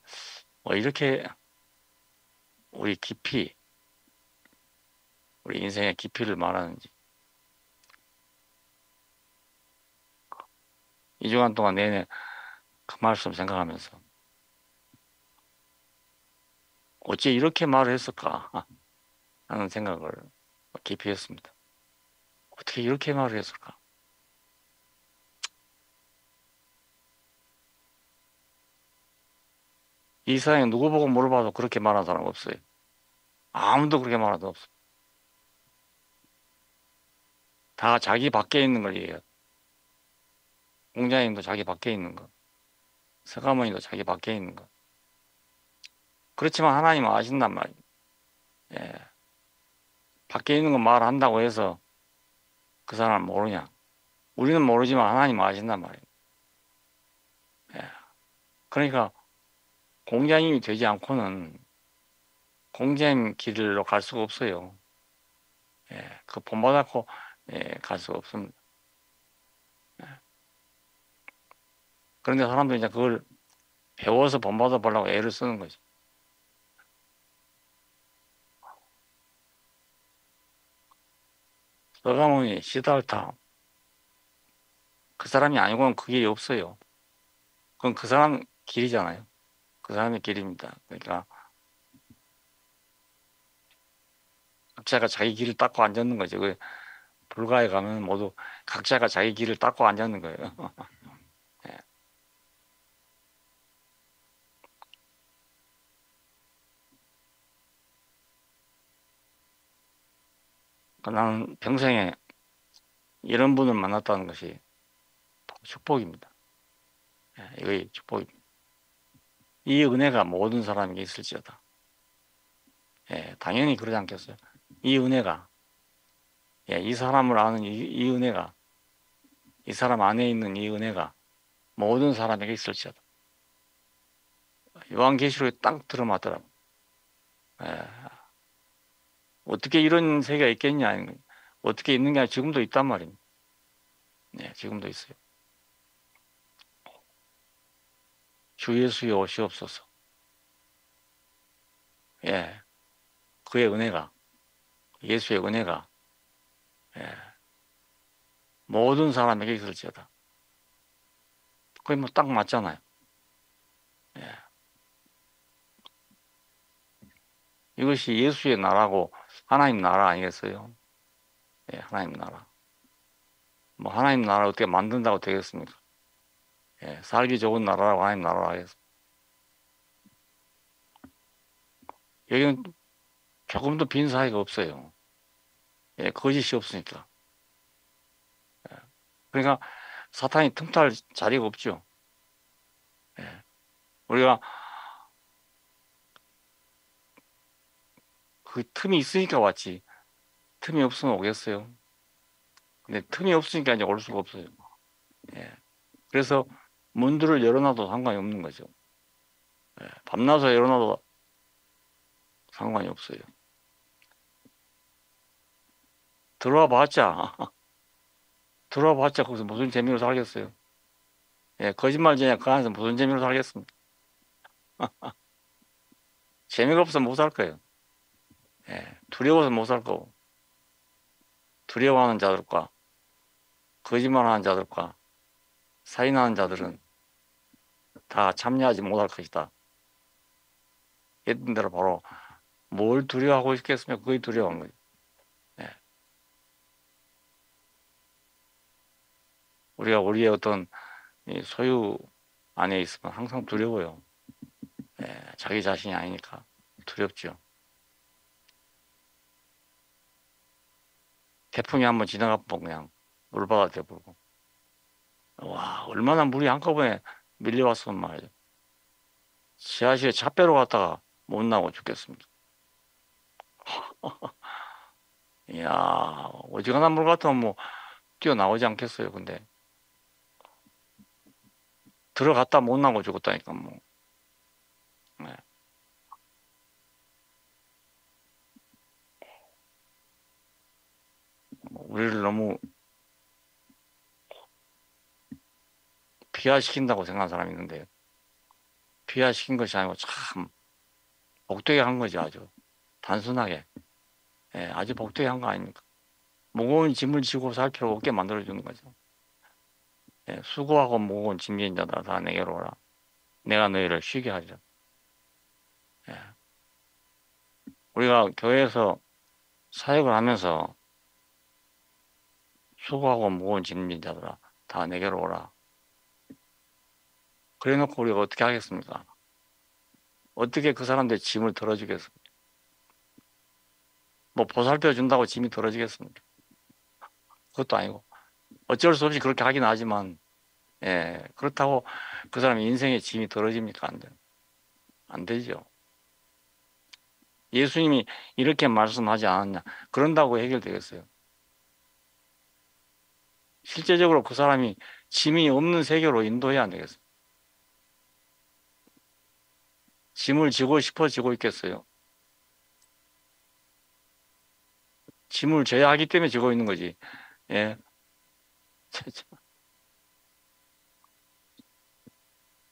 뭐 이렇게 우리 깊이, 우리 인생의 깊이를 말하는지. 이 주간 동안 내내 그 말씀 생각하면서 어째 이렇게 말을 했을까 하는 생각을 깊이 했습니다. 어떻게 이렇게 말을 했을까? 이 세상에 누구 보고 물어봐도 그렇게 말하는 사람 없어요. 아무도 그렇게 말하는 사람 없어요. 다 자기 밖에 있는 걸 얘기해요. 공자님도 자기 밖에 있는 거. 서가모니도 자기 밖에 있는 거. 그렇지만 하나님은 아신단 말이에요. 예. 밖에 있는 거 말한다고 해서 그 사람을 모르냐? 우리는 모르지만 하나님은 아신단 말이에요. 예. 그러니까 공자님이 되지 않고는 공자님 길로 갈 수가 없어요. 예. 그 본받았고 예, 갈 수가 없습니다. 예. 그런데 사람들이 이제 그걸 배워서 본받아 보려고 애를 쓰는 거죠. 서가모니, 시달타 그 사람이 아니고는 그게 없어요. 그건 그 사람 길이잖아요. 그 사람의 길입니다. 그러니까 각자가 자기 길을 닦고 앉았는 거죠. 그 불가에 가면 모두 각자가 자기 길을 닦고 앉았는 거예요. 예. 나는 평생에 이런 분을 만났다는 것이 축복입니다. 예, 이거 축복입니다. 이 은혜가 모든 사람에게 있을지어다. 예, 당연히 그러지 않겠어요. 이 은혜가, 예, 이 사람을 아는 이 은혜가, 이 사람 안에 있는 이 은혜가 모든 사람에게 있을지어다. 요한계시록에 딱 들어맞더라고. 예, 어떻게 이런 세계가 있겠냐. 어떻게 있는 게 아니라 지금도 있단 말입니다. 예, 지금도 있어요. 주 예수여 오시옵소서. 예, 그의 은혜가, 예수의 은혜가, 예, 모든 사람에게 있을지어다. 그게 뭐 딱 맞잖아요. 예. 이것이 예수의 나라고 하나님 나라 아니겠어요? 예, 하나님 나라. 뭐 하나님 나라 어떻게 만든다고 되겠습니까? 예, 살기 좋은 나라라고 하나님 나라로 하겠습니까? 여기는 조금도 빈 사이가 없어요. 예, 거짓이 없으니까. 예. 그러니까 사탄이 틈탈 자리가 없죠. 예. 우리가 그 틈이 있으니까 왔지. 틈이 없으면 오겠어요. 근데 틈이 없으니까 이제 올 수가 없어요. 예. 그래서 문들을 열어놔도 상관이 없는 거죠. 예. 밤낮에 열어놔도 상관이 없어요. 들어와 봤자, 들어와 봤자 거기서 무슨 재미로 살겠어요. 예. 거짓말쟁이 그 안에서 무슨 재미로 살겠습니까? 재미가 없으면 못 살 거예요. 예. 두려워서 못 살 거고. 두려워하는 자들과 거짓말하는 자들과 살인하는 자들은 다 참여하지 못할 것이다. 했던 대로 바로 뭘 두려워하고 있겠으면 그게 두려워한 거예요. 예. 우리가 우리의 어떤 이 소유 안에 있으면 항상 두려워요. 예. 자기 자신이 아니니까 두렵죠. 태풍이 한번 지나가 보면 그냥 물바다 돼버리고 와 얼마나 물이 한꺼번에 밀려왔으면 말이죠. 지하실에 차 빼러 갔다가 못 나오고 죽겠습니다. 이야 어지간한 물 같으면 뭐 뛰어나오지 않겠어요. 근데 들어갔다 못 나오고 죽었다니까 뭐. 네. 우리를 너무 비하시킨다고 생각하는 사람이 있는데 비하시킨 것이 아니고 참 복되게 한 거죠. 아주 단순하게. 예, 아주 복되게 한 거 아닙니까? 무거운 짐을 지고 살 필요 없게 만들어주는 거죠. 예, 수고하고 무거운 짐진 자들아 다 내게로 오라. 내가 너희를 쉬게 하리라. 예. 우리가 교회에서 사역을 하면서 수고하고 무거운 짐진 자들아 다 내게로 오라. 그래 놓고 우리가 어떻게 하겠습니까? 어떻게 그 사람들 짐을 덜어주겠습니까? 뭐 보살펴 준다고 짐이 덜어지겠습니까? 그것도 아니고 어쩔 수 없이 그렇게 하긴 하지만 예, 그렇다고 그 사람의 인생의 짐이 덜어집니까? 안 돼요. 안 되죠. 예수님이 이렇게 말씀하지 않았냐? 그런다고 해결되겠어요. 실제적으로 그 사람이 짐이 없는 세계로 인도해야 안 되겠어요. 짐을 지고 싶어 지고 있겠어요. 짐을 져야 하기 때문에 지고 있는 거지. 예.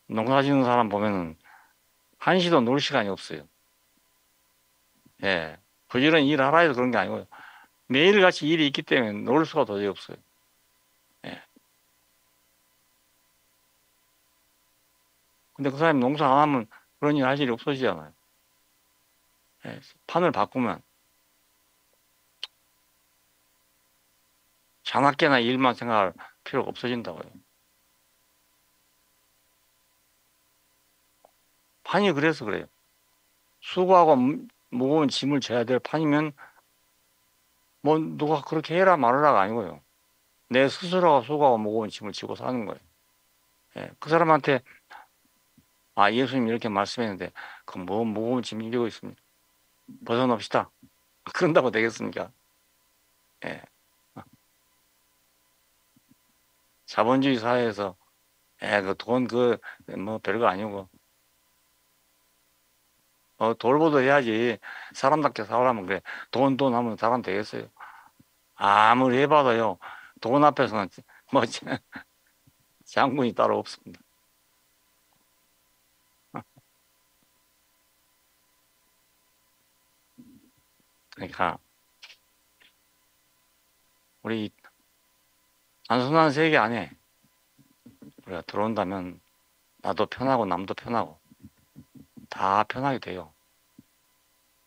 농사 짓는 사람 보면은 한시도 놀 시간이 없어요. 예. 부지런히 일하라 해서 그런 게 아니고요. 매일같이 일이 있기 때문에 놀 수가 도저히 없어요. 예. 근데 그 사람이 농사 안 하면 그런 일 할 일이 없어지잖아요. 예. 판을 바꾸면 자나깨나 일만 생각할 필요가 없어진다고요. 판이 그래서 그래요. 수고하고 무거운 짐을 져야 될 판이면 뭐 누가 그렇게 해라 말하라가 아니고요. 내 스스로가 수고하고 무거운 짐을 지고 사는 거예요. 예. 그 사람한테 아 예수님 이렇게 말씀했는데 그 뭐 무거운 짐 지고 있습니까? 벗어납시다. 그런다고 되겠습니까? 예. 자본주의 사회에서 그 돈 뭐 별거 아니고 돌보도 해야지 사람답게 살아가면 그래. 돈 하면 사람 되겠어요. 아무리 해봐도요. 돈 앞에서는 뭐 장군이 따로 없습니다. 그러니까 우리 단순한 세계 안에 우리가 들어온다면 나도 편하고 남도 편하고 다 편하게 돼요.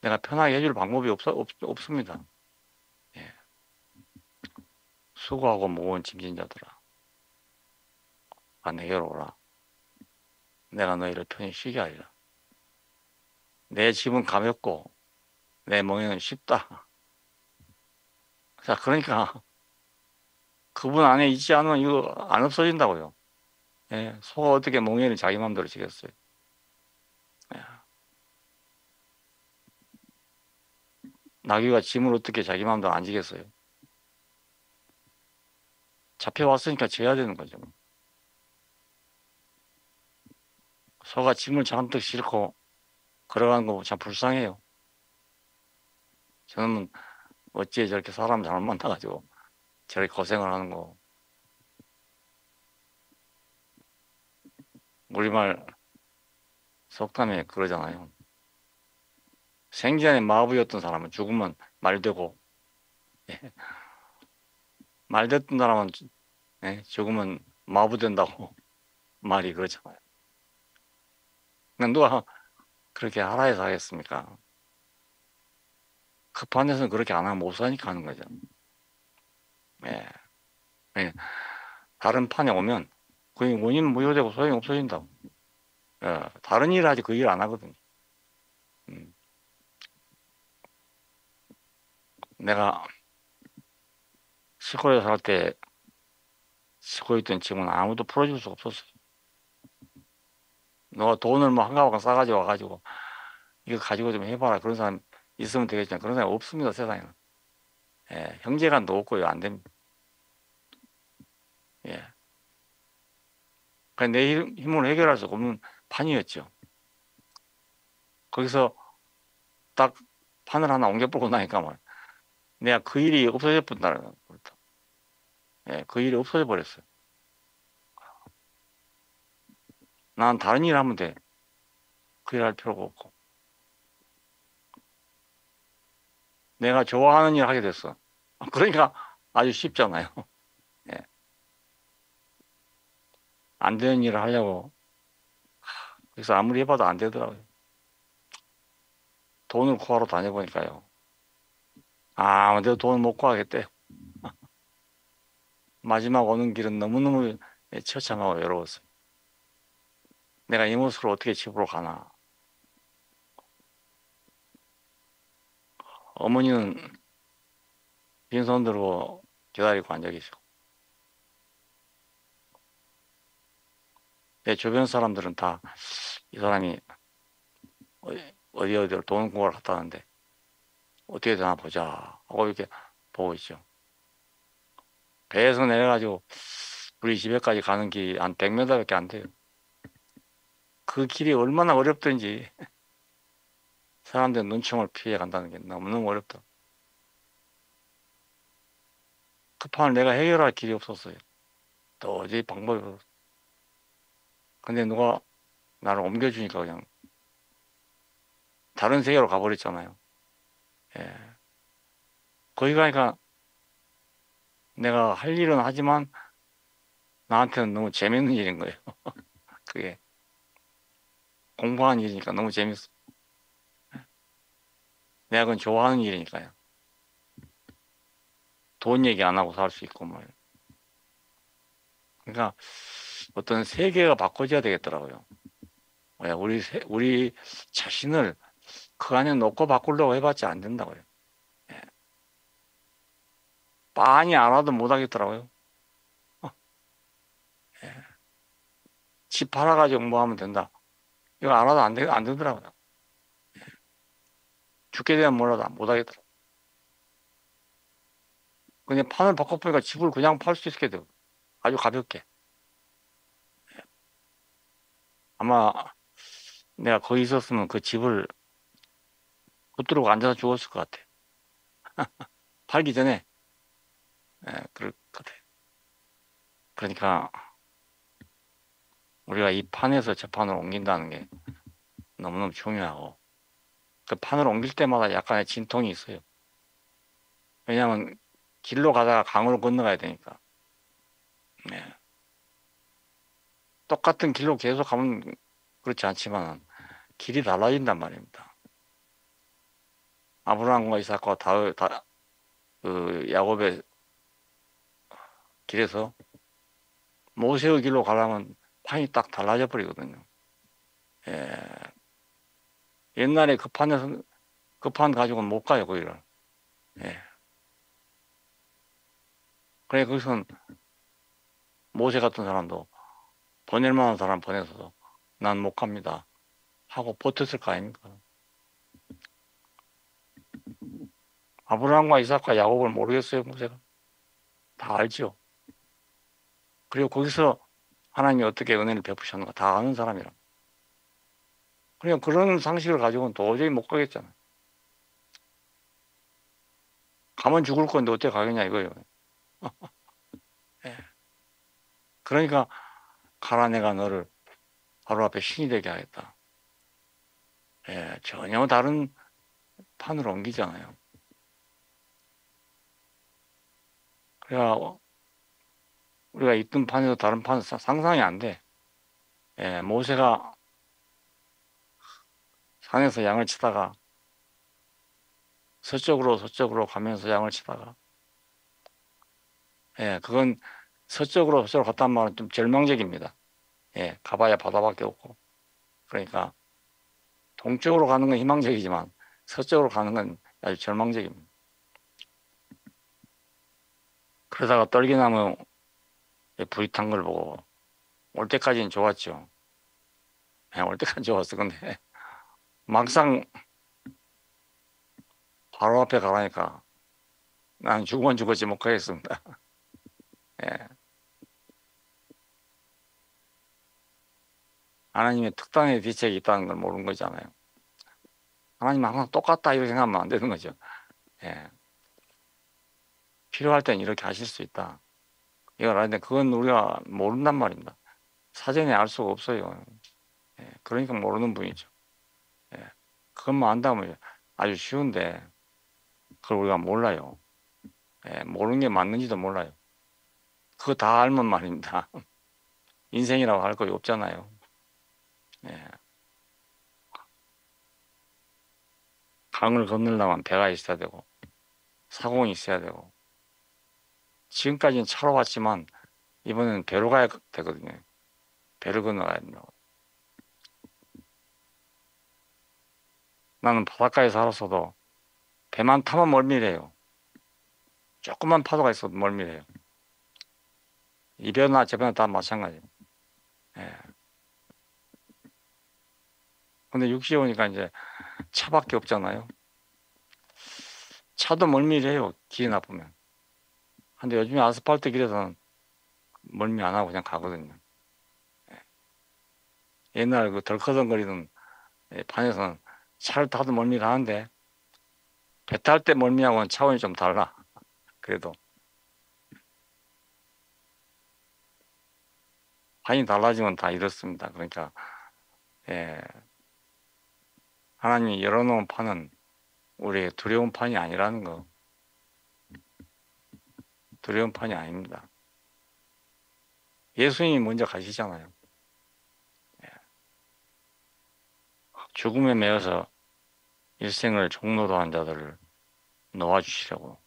내가 편하게 해줄 방법이 없습니다. 예. 수고하고 무거운 짐진 자들아 내게로 오라. 내가 너희를 편히 쉬게 하리라. 내 짐은 가볍고 내 멍에는 쉽다. 자, 그러니까 그분 안에 있지 않으면 이거 안 없어진다고요. 예, 소가 어떻게 몽에를 자기 마음대로 지겠어요. 예. 나귀가 짐을 어떻게 자기 마음대로 안 지겠어요. 잡혀왔으니까 져야 되는 거죠. 소가 짐을 잔뜩 싣고 걸어가는 거 참 불쌍해요. 저는 어찌 저렇게 사람 잘못 만나가지고 저렇게 고생을 하는 거. 우리말 속담에 그러잖아요. 생전에 마부였던 사람은 죽으면 말되고, 예. 말됐던 사람은 예, 죽으면 마부된다고 말이 그렇잖아요. 근데 누가 그렇게 하라 해서 하겠습니까? 급한 데서는 그렇게 안 하면 못 사니까 하는 거죠. 예. 예. 다른 판에 오면 그 원인 무효되고 소용이 없어진다고. 예. 다른 일을 하지 그 일 안 하거든요. 음. 내가 시골에 살 때 쓰고 있던 짐은 아무도 풀어줄 수 없었어요. 너가 돈을 뭐 한가방 싸가지고 와가지고 이거 가지고 좀 해봐라. 그런 사람 있으면 되겠지만 그런 사람 없습니다, 세상에는. 예. 형제간도 없고요. 안 됩니다. 예. 그냥 내 힘으로 해결할 수 없는 판이었죠. 거기서 딱 판을 하나 옮겨보고 나니까 말 내가 그 일이 없어져 버린다는 거예요. 예, 그 일이 없어져 버렸어요. 난 다른 일 하면 돼. 그 일 할 필요가 없고. 내가 좋아하는 일 하게 됐어. 그러니까 아주 쉽잖아요. 예. 안 되는 일을 하려고. 그래서 아무리 해봐도 안 되더라고요. 돈을 구하러 다녀보니까요. 아, 내가 돈을 못 구하겠대. 마지막 오는 길은 너무너무 처참하고 외로웠어요. 내가 이 모습으로 어떻게 집으로 가나. 어머니는 빈손 들고 기다리고 앉아 계시고. 내 주변 사람들은 다 이 사람이 어디로 돈 구하러 갔다는데 어떻게 되나 보자 하고 이렇게 보고 있죠. 배에서 내려가지고 우리 집에까지 가는 길이 한 100m밖에 안 돼요. 그 길이 얼마나 어렵든지 사람들 눈총을 피해 간다는 게 너무너무 어렵다. 그 판을 내가 해결할 길이 없었어요. 도저히 방법이 없었어. 근데 누가 나를 옮겨주니까 그냥 다른 세계로 가버렸잖아요. 예. 거기 가니까 내가 할 일은 하지만 나한테는 너무 재밌는 일인 거예요. 그게 공부하는 일이니까 너무 재밌어. 내가 그건 좋아하는 일이니까요. 돈 얘기 안 하고 살 수 있고 뭐. 그러니까 어떤 세계가 바꿔져야 되겠더라고요. 왜 우리 자신을 그 안에 놓고 바꾸려고 해봤자 안 된다고요. 예. 빤히 알아도 못 하겠더라고요. 예. 집 팔아가지고 뭐 하면 된다. 이거 알아도 안 되더라고요. 죽게 되면 몰라도 못 하겠더라고요. 그냥 판을 바꿔보니까 집을 그냥 팔 수 있게 돼요. 아주 가볍게. 아마 내가 거기 있었으면 그 집을 붙들고 앉아서 죽었을 것 같아. 팔기 전에. 예, 그럴 것 같아. 그러니까 우리가 이 판에서 저 판으로 옮긴다는 게 너무너무 중요하고 그 판을 옮길 때마다 약간의 진통이 있어요. 왜냐하면 길로 가다가 강으로 건너가야 되니까. 네. 똑같은 길로 계속 가면 그렇지 않지만 길이 달라진단 말입니다. 아브라함과 이삭과 그 야곱의 길에서 모세의 길로 가려면 판이 딱 달라져 버리거든요. 예. 옛날에 그 판에서 그 판 가지고는 못 가요, 거기를. 예. 그래, 거기선 모세 같은 사람도 보낼 만한 사람 보내서도 난 못 갑니다 하고 버텼을 거 아닙니까? 아브라함과 이삭과 야곱을 모르겠어요, 모세가? 다 알죠. 그리고 거기서 하나님이 어떻게 은혜를 베푸셨는가 다 아는 사람이라. 그냥 그런 상식을 가지고는 도저히 못 가겠잖아요. 가면 죽을 건데 어떻게 가겠냐 이거예요. 예. 그러니까 가라 내가 너를 바로 앞에 신이 되게 하겠다. 예, 전혀 다른 판으로 옮기잖아요. 그러니까 우리가 있던 판에서 다른 판은 상상이 안 돼. 예, 모세가 산에서 양을 치다가 서쪽으로 가면서 양을 치다가 예, 그건 서쪽으로 갔단 말은 좀 절망적입니다. 예, 가봐야 바다밖에 없고. 그러니까 동쪽으로 가는 건 희망적이지만 서쪽으로 가는 건 아주 절망적입니다. 그러다가 떨기나무 불이 탄 걸 보고 올 때까지는 좋았죠. 예, 올 때까지 좋았어. 근데 막상 바로 앞에 가라니까 나는 죽으면 죽었지 못 가겠습니다. 예. 하나님의 특단의 대책이 있다는 걸 모르는 거잖아요. 하나님은 항상 똑같다 이렇게 생각하면 안 되는 거죠. 예. 필요할 땐 이렇게 하실 수 있다. 이걸 아는데 그건 우리가 모른단 말입니다. 사전에 알 수가 없어요. 예. 그러니까 모르는 분이죠. 예. 그것만 안다면 아주 쉬운데 그걸 우리가 몰라요. 예. 모르는 게 맞는지도 몰라요. 그거 다 알면 말입니다. 인생이라고 할 거 없잖아요. 예. 강을 건너려면 배가 있어야 되고 사공이 있어야 되고 지금까지는 차로 왔지만 이번에는 배로 가야 되거든요. 배를 건너가야 된다고. 나는 바닷가에 살았어도 배만 타면 멀미래요. 조금만 파도가 있어도 멀미래요. 이변이나 저변이나 다 마찬가지예요. 예. 근데 육지에 오니까 이제 차밖에 없잖아요. 차도 멀미래요. 길이 나쁘면. 근데 요즘에 아스팔트 길에서는 멀미 안 하고 그냥 가거든요. 예. 옛날 그 덜커덩거리던 판에서는 차를 타도 멀미를 하는데 배 탈 때 멀미하고는 차원이 좀 달라. 그래도 판이 달라지면 다 이렇습니다. 그러니까 예, 하나님이 열어놓은 판은 우리의 두려운 판이 아니라는 거. 두려운 판이 아닙니다. 예수님이 먼저 가시잖아요. 예. 죽음에 매여서 일생을 종로로 한 자들을 놓아주시려고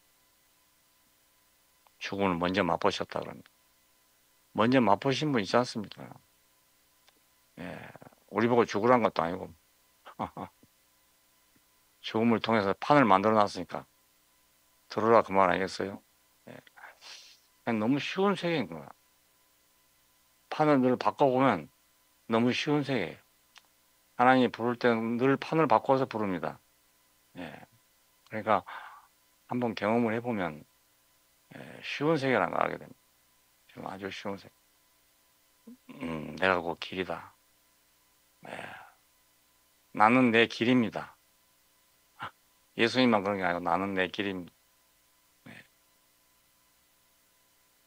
죽음을 먼저 맛보셨다 그럽니다. 먼저 맛보신 분 있지 않습니까? 예. 우리 보고 죽으란 것도 아니고 죽음을 통해서 판을 만들어 놨으니까 들어라 그 말 아니겠어요? 예. 그냥 너무 쉬운 세계인 거야. 판을 늘 바꿔보면 너무 쉬운 세계예요. 하나님이 부를 때는 늘 판을 바꿔서 부릅니다. 예. 그러니까 한번 경험을 해보면 쉬운 세계라는 걸 알게 됩니다. 지금 아주 쉬운 세계. 내가 그 길이다. 예. 나는 내 길입니다. 예수님만 그런 게 아니고 나는 내 길입니다. 예.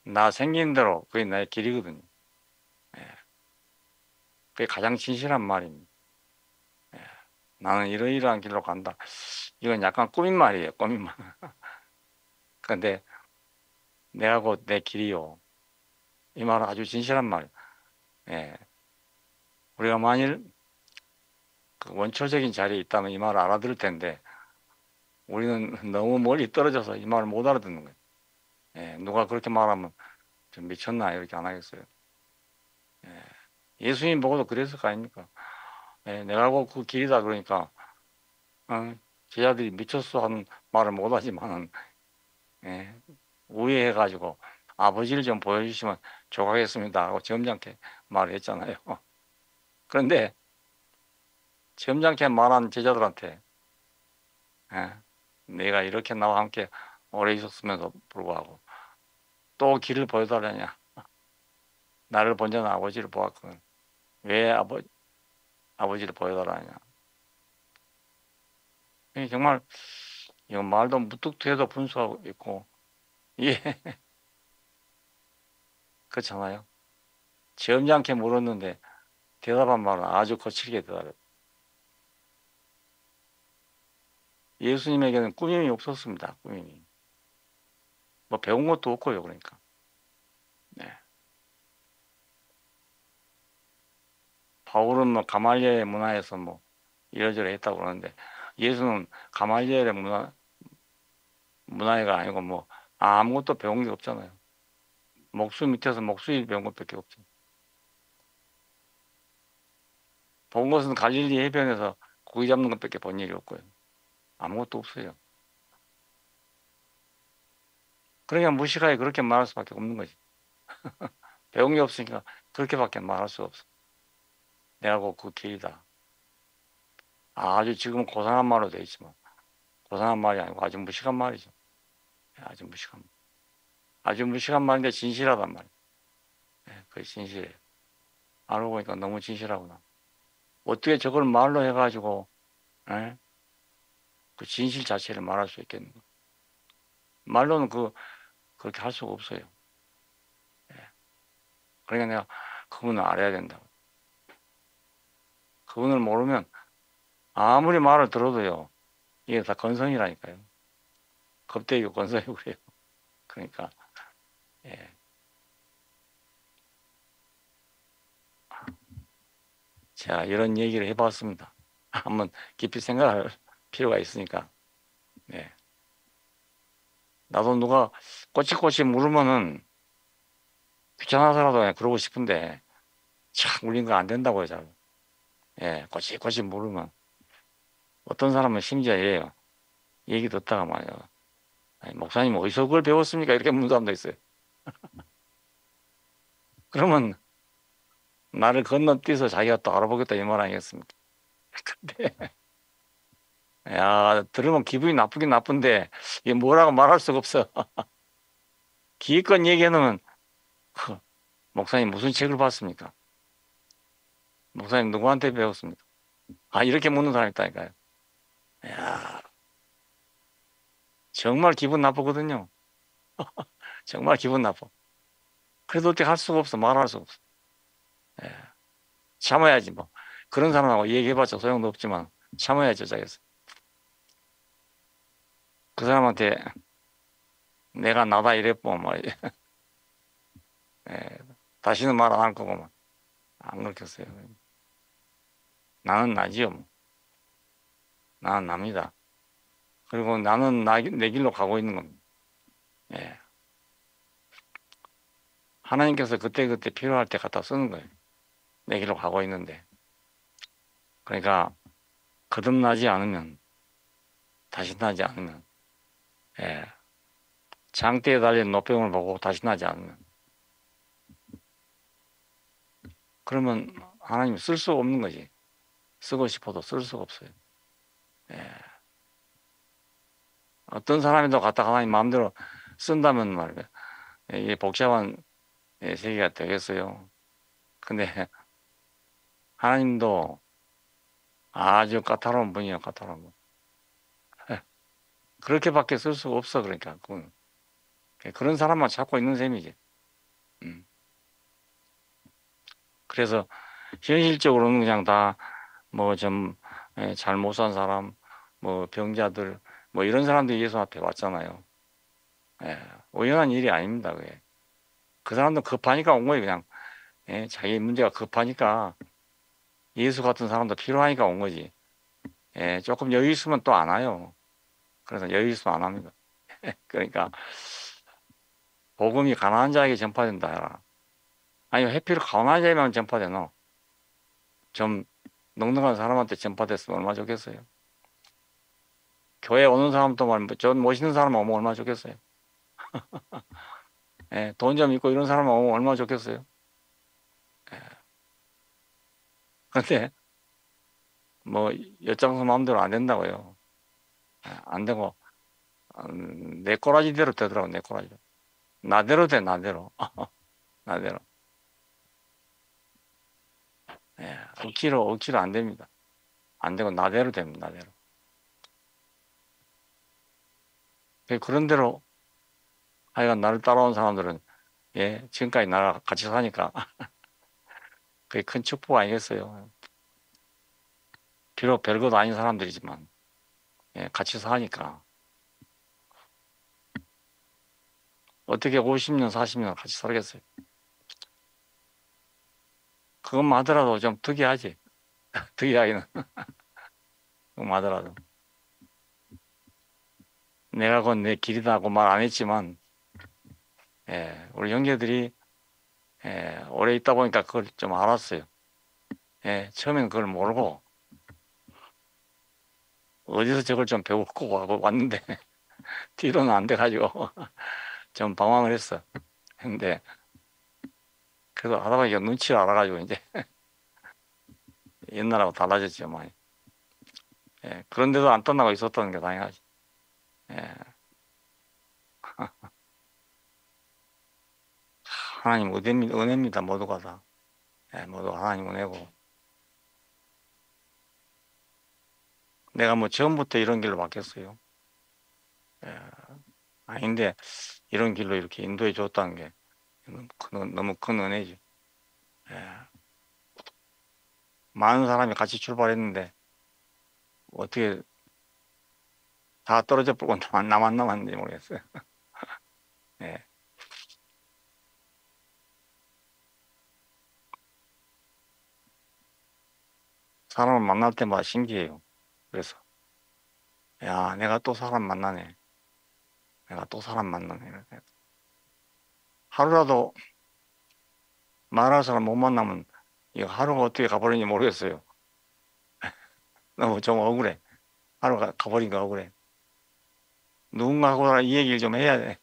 나 생긴 대로 그게 나의 길이거든요. 예. 그게 가장 진실한 말입니다. 예. 나는 이러이러한 길로 간다. 이건 약간 꾸민 말이에요. 꾸민 말. 그런데 내가 곧 내 길이요. 이 말은 아주 진실한 말. 예. 우리가 만일 그 원초적인 자리에 있다면 이 말을 알아들을 텐데 우리는 너무 멀리 떨어져서 이 말을 못 알아듣는 거예요. 예. 누가 그렇게 말하면 좀 미쳤나 이렇게 안 하겠어요. 예. 예수님 보고도 그랬을 거 아닙니까? 예. 내가 곧 그 길이다 그러니까 제자들이 미쳤어 하는 말을 못 하지만은 예. 우회해가지고 아버지를 좀 보여주시면 좋아하겠습니다 하고 점잖게 말을 했잖아요. 그런데 점잖게 말한 제자들한테 예, 내가 이렇게 나와 함께 오래 있었음에도 불구하고 또 길을 보여달라냐. 나를 본 자는 아버지를 보았거든. 왜 아버지를 보여달라냐. 정말 이거 말도 무뚝뚝해도 분수하고 있고 예 그렇잖아요. 점잖게 물었는데 대답한 말은 아주 거칠게 대답했어요. 예수님에게는 꾸밈이 없었습니다. 꾸밈이. 뭐 배운 것도 없고요. 그러니까. 네. 바울은 뭐 가말리엘의 문화에서 뭐 이러저러 했다고 그러는데 예수는 가말리엘의 문화가 아니고 뭐 아무것도 배운 게 없잖아요. 목수 밑에서 목수일 배운 것밖에 없죠. 본 것은 갈릴리 해변에서 고기 잡는 것밖에 본 일이 없고요. 아무것도 없어요. 그러니까 무식하게 그렇게 말할 수밖에 없는 거지. 배운 게 없으니까 그렇게밖에 말할 수 없어. 내가 곧 그 길이다. 아주 지금 고상한 말로 돼 있지만 고상한 말이 아니고 아주 무식한 말이죠. 아주 무식한 말. 아주 무식한 말인데 진실하단 말이에요. 그게 진실해요. 알고 보니까 너무 진실하구나. 어떻게 저걸 말로 해가지고 에? 그 진실 자체를 말할 수 있겠는가? 말로는 그렇게 할 수가 없어요. 그러니까 내가 그분을 알아야 된다고. 그분을 모르면 아무리 말을 들어도요. 이게 다 건성이라니까요. 겁대이고 건성이고 그래요. 그러니까 예. 제가 이런 얘기를 해봤습니다. 한번 깊이 생각할 필요가 있으니까. 네. 나도 누가 꼬치꼬치 물으면은 귀찮아서라도 그냥 그러고 싶은데 착 물린 거 안 된다고요, 잘. 예, 꼬치꼬치 물으면 어떤 사람은 심지어 이래요. 얘기 듣다가 말이야. 아니, 목사님 어디서 그걸 배웠습니까? 이렇게 묻는 사람도 있어요. 그러면 나를 건너뛰어서 자기가 또 알아보겠다 이 말 아니겠습니까? 근데 야 들으면 기분이 나쁘긴 나쁜데 이게 뭐라고 말할 수가 없어. 기껏 얘기해놓으면 목사님 무슨 책을 봤습니까? 목사님 누구한테 배웠습니까? 아 이렇게 묻는 사람이 있다니까요. 야 정말 기분 나쁘거든요. 정말 기분 나빠. 그래도 어떻게 할 수가 없어. 말할 수가 없어. 예. 참아야지 뭐. 그런 사람하고 얘기해봤자 소용도 없지만 참아야죠. 자기서. 그 사람한테 내가 나다 이랬고 말이지. 예. 다시는 말 안 할 거고 뭐. 안 그렇겠어요. 나는 나지요. 뭐. 나는 납니다. 그리고 나는 내 길로 가고 있는 겁니다. 예. 하나님께서 그때그때 필요할 때 갖다 쓰는 거예요. 내 길로 가고 있는데. 그러니까 거듭나지 않으면 다시 나지 않으면 예. 장대에 달린 노병을 보고 다시 나지 않으면 그러면 하나님 쓸 수 없는 거지. 쓰고 싶어도 쓸 수가 없어요. 예. 어떤 사람이도 갖다 하나님 마음대로 쓴다면 말이에요. 이게 복잡한 세계가 되겠어요. 근데 하나님도 아주 까다로운 분이에요. 까다로운 분. 그렇게밖에 쓸 수가 없어. 그러니까 그런 사람만 찾고 있는 셈이지. 음. 그래서 현실적으로는 그냥 다 뭐 좀 잘 못 산 사람, 뭐 병자들, 뭐 이런 사람들이 예수 앞에 왔잖아요. 예, 우연한 일이 아닙니다. 그게. 그 사람도 급하니까 온 거예요. 그냥 자기 문제가 급하니까 예수 같은 사람도 필요하니까 온 거지. 조금 여유 있으면 또 안 와요. 그래서 여유 있으면 안 합니다. 그러니까 복음이 가난한 자에게 전파된다. 아니 해피를 가난한 자에만 전파되노. 좀 넉넉한 사람한테 전파됐으면 얼마나 좋겠어요. 교회 오는 사람도 말좀 멋있는 사람 오면 얼마나 좋겠어요. 예, 돈 좀 있고 이런 사람 오면 얼마나 좋겠어요. 예. 근데 뭐 엿장수 마음대로 안 된다고요. 예, 안 되고 내 꼬라지대로 되더라고. 내 꼬라지. 나대로 돼 나대로. 나대로. 예, 억지로 안 됩니다. 안 되고 나대로 됩니다. 나대로. 그런 대로 하여간 나를 따라온 사람들은 예, 지금까지 나랑 같이 사니까 그게 큰 축복 아니겠어요. 비록 별것 아닌 사람들이지만 예, 같이 사니까 어떻게 50년, 40년 같이 살겠어요. 그것만 하더라도 좀 특이하지. 특이하기는. 그것만 하더라도. 내가 그건 내 길이다고 말 안 했지만 예, 우리 형제들이 예, 오래 있다 보니까 그걸 좀 알았어요. 예, 처음에는 그걸 모르고 어디서 저걸 좀 배우고 하고 왔는데 뒤로는 안 돼가지고 좀 방황을 했어. 근데 그래도 하다 보니까 눈치를 알아가지고 이제 옛날하고 달라졌죠, 많이. 예, 그런데도 안 떠나고 있었다는 게 당연하지. 예, 하나님 은혜입니다, 모두가 다. 예, 모두 하나님 은혜고. 내가 뭐 처음부터 이런 길로 바뀌었어요. 예, 아닌데 이런 길로 이렇게 인도해 줬다는 게 너무 큰 은혜지. 예, 많은 사람이 같이 출발했는데 어떻게 다 떨어져 버리고 나만 남았는지 모르겠어요. 예, 사람을 만날 때마다 신기해요. 그래서 야, 내가 또 사람 만나네. 내가 또 사람 만나네. 이렇게. 하루라도 말할 사람 못 만나면 이 하루가 어떻게 가버리는지 모르겠어요. 너무 좀 억울해. 하루가 가버린 거 억울해. 누군가하고 이 얘기를 좀 해야 돼.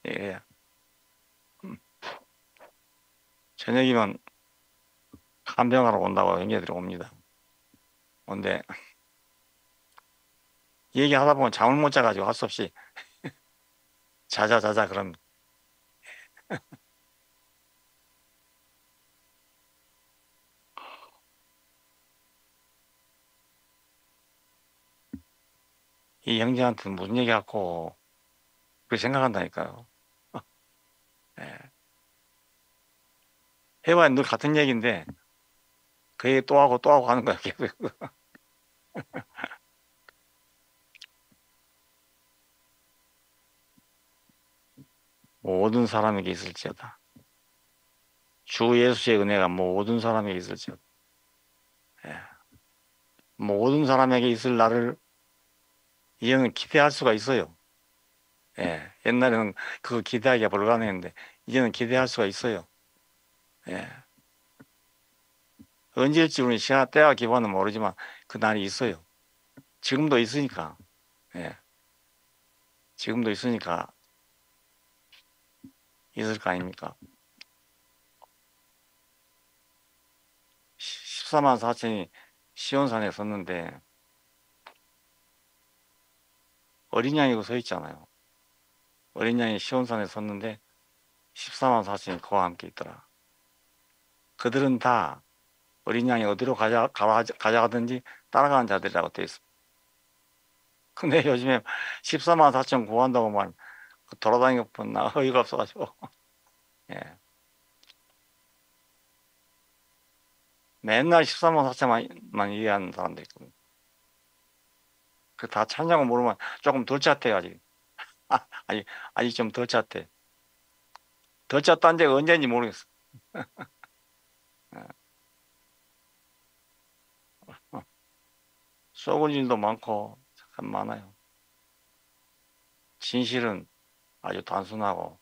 예. 저녁이면 간병하러 온다고 형제들이 옵니다. 근데 얘기하다 보면 잠을 못 자가지고 할 수 없이 자자 그럼 이 형제한테 무슨 얘기 갖고 그렇게 생각한다니까요. 예. 해봐야 늘 같은 얘기인데 그 얘기 또 하고 하는 거야 계속. 모든 사람에게 있을지어다. 주 예수의 은혜가 모든 사람에게 있을지어다. 예. 모든 사람에게 있을 날을 이제는 기대할 수가 있어요. 예. 옛날에는 그거 기대하기가 불가능했는데 이제는 기대할 수가 있어요. 예. 언제일지 우리 시간 때와 기간은 모르지만 그 날이 있어요. 지금도 있으니까. 예. 지금도 있으니까 있을 거 아닙니까? 14만 4천이 시온산에 섰는데 어린 양이고 서 있잖아요. 어린 양이 시온산에 섰는데 14만 4천이 그와 함께 있더라. 그들은 다 어린 양이 어디로 가져가든지 따라가는 자들이라고 되어 있습니다. 근데 요즘에 14만 4천 구한다고 말 돌아다니는 것뿐 나 어이가 없어가지고 예. 맨날 14만 4천만 얘기하는 사람도 있거든요. 그 다 찾냐고 물으면 조금 덜 찼대 아직. 아직 좀 덜 찼대. 덜 찼다는 데가 언제인지 모르겠어. 예. 썩은 일도 많고 참 많아요. 진실은 아주 단순하고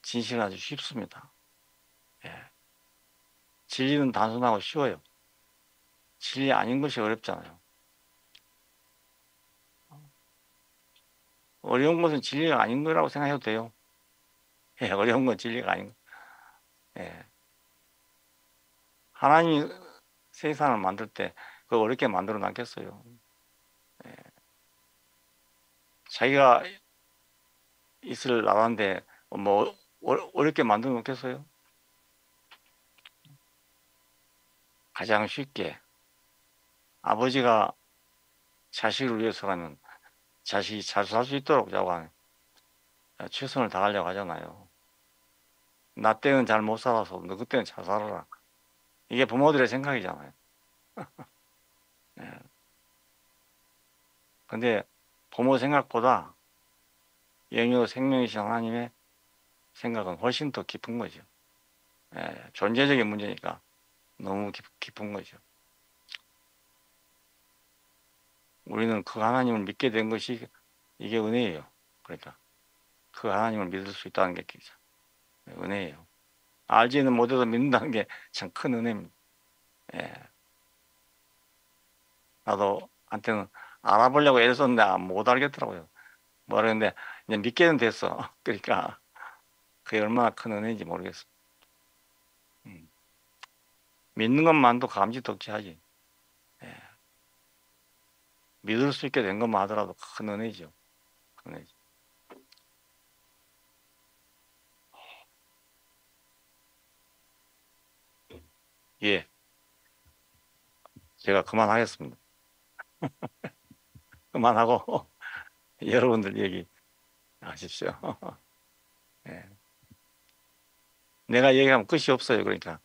진실은 아주 쉽습니다. 예. 진리는 단순하고 쉬워요. 진리 아닌 것이 어렵잖아요. 어려운 것은 진리가 아닌 거라고 생각해도 돼요. 예, 어려운 건 진리가 아닌 거. 예. 하나님이 세상을 만들 때 그거 어렵게 만들어 놨겠어요. 예. 자기가 있을 나라인데 뭐 어렵게 만들어 놓겠어요? 가장 쉽게 아버지가 자식을 위해서라면 자식이 잘 살 수 있도록 자고 최선을 다하려고 하잖아요. 나 때는 잘 못 살아서 너 그때는 잘 살아라. 이게 부모들의 생각이잖아요. 예. 근데 부모 생각보다 영유 생명이신 하나님의 생각은 훨씬 더 깊은 거죠. 예. 존재적인 문제니까 너무 깊은 거죠. 우리는 그 하나님을 믿게 된 것이 이게 은혜예요. 그러니까 그 하나님을 믿을 수 있다는 게 은혜예요. 알지는 못해도 믿는다는 게 참 큰 은혜입니다. 예. 나도 한때는 알아보려고 애썼는데 못 알겠더라고요. 모르겠는데 이제 믿게는 됐어. 그러니까 그게 얼마나 큰 은혜인지 모르겠어. 음. 믿는 것만도 감지덕지하지. 예. 믿을 수 있게 된 것만 하더라도 큰 은혜죠. 큰 은혜죠. 예, 제가 그만하겠습니다. 그만하고 여러분들 얘기하십시오. 예. 내가 얘기하면 끝이 없어요. 그러니까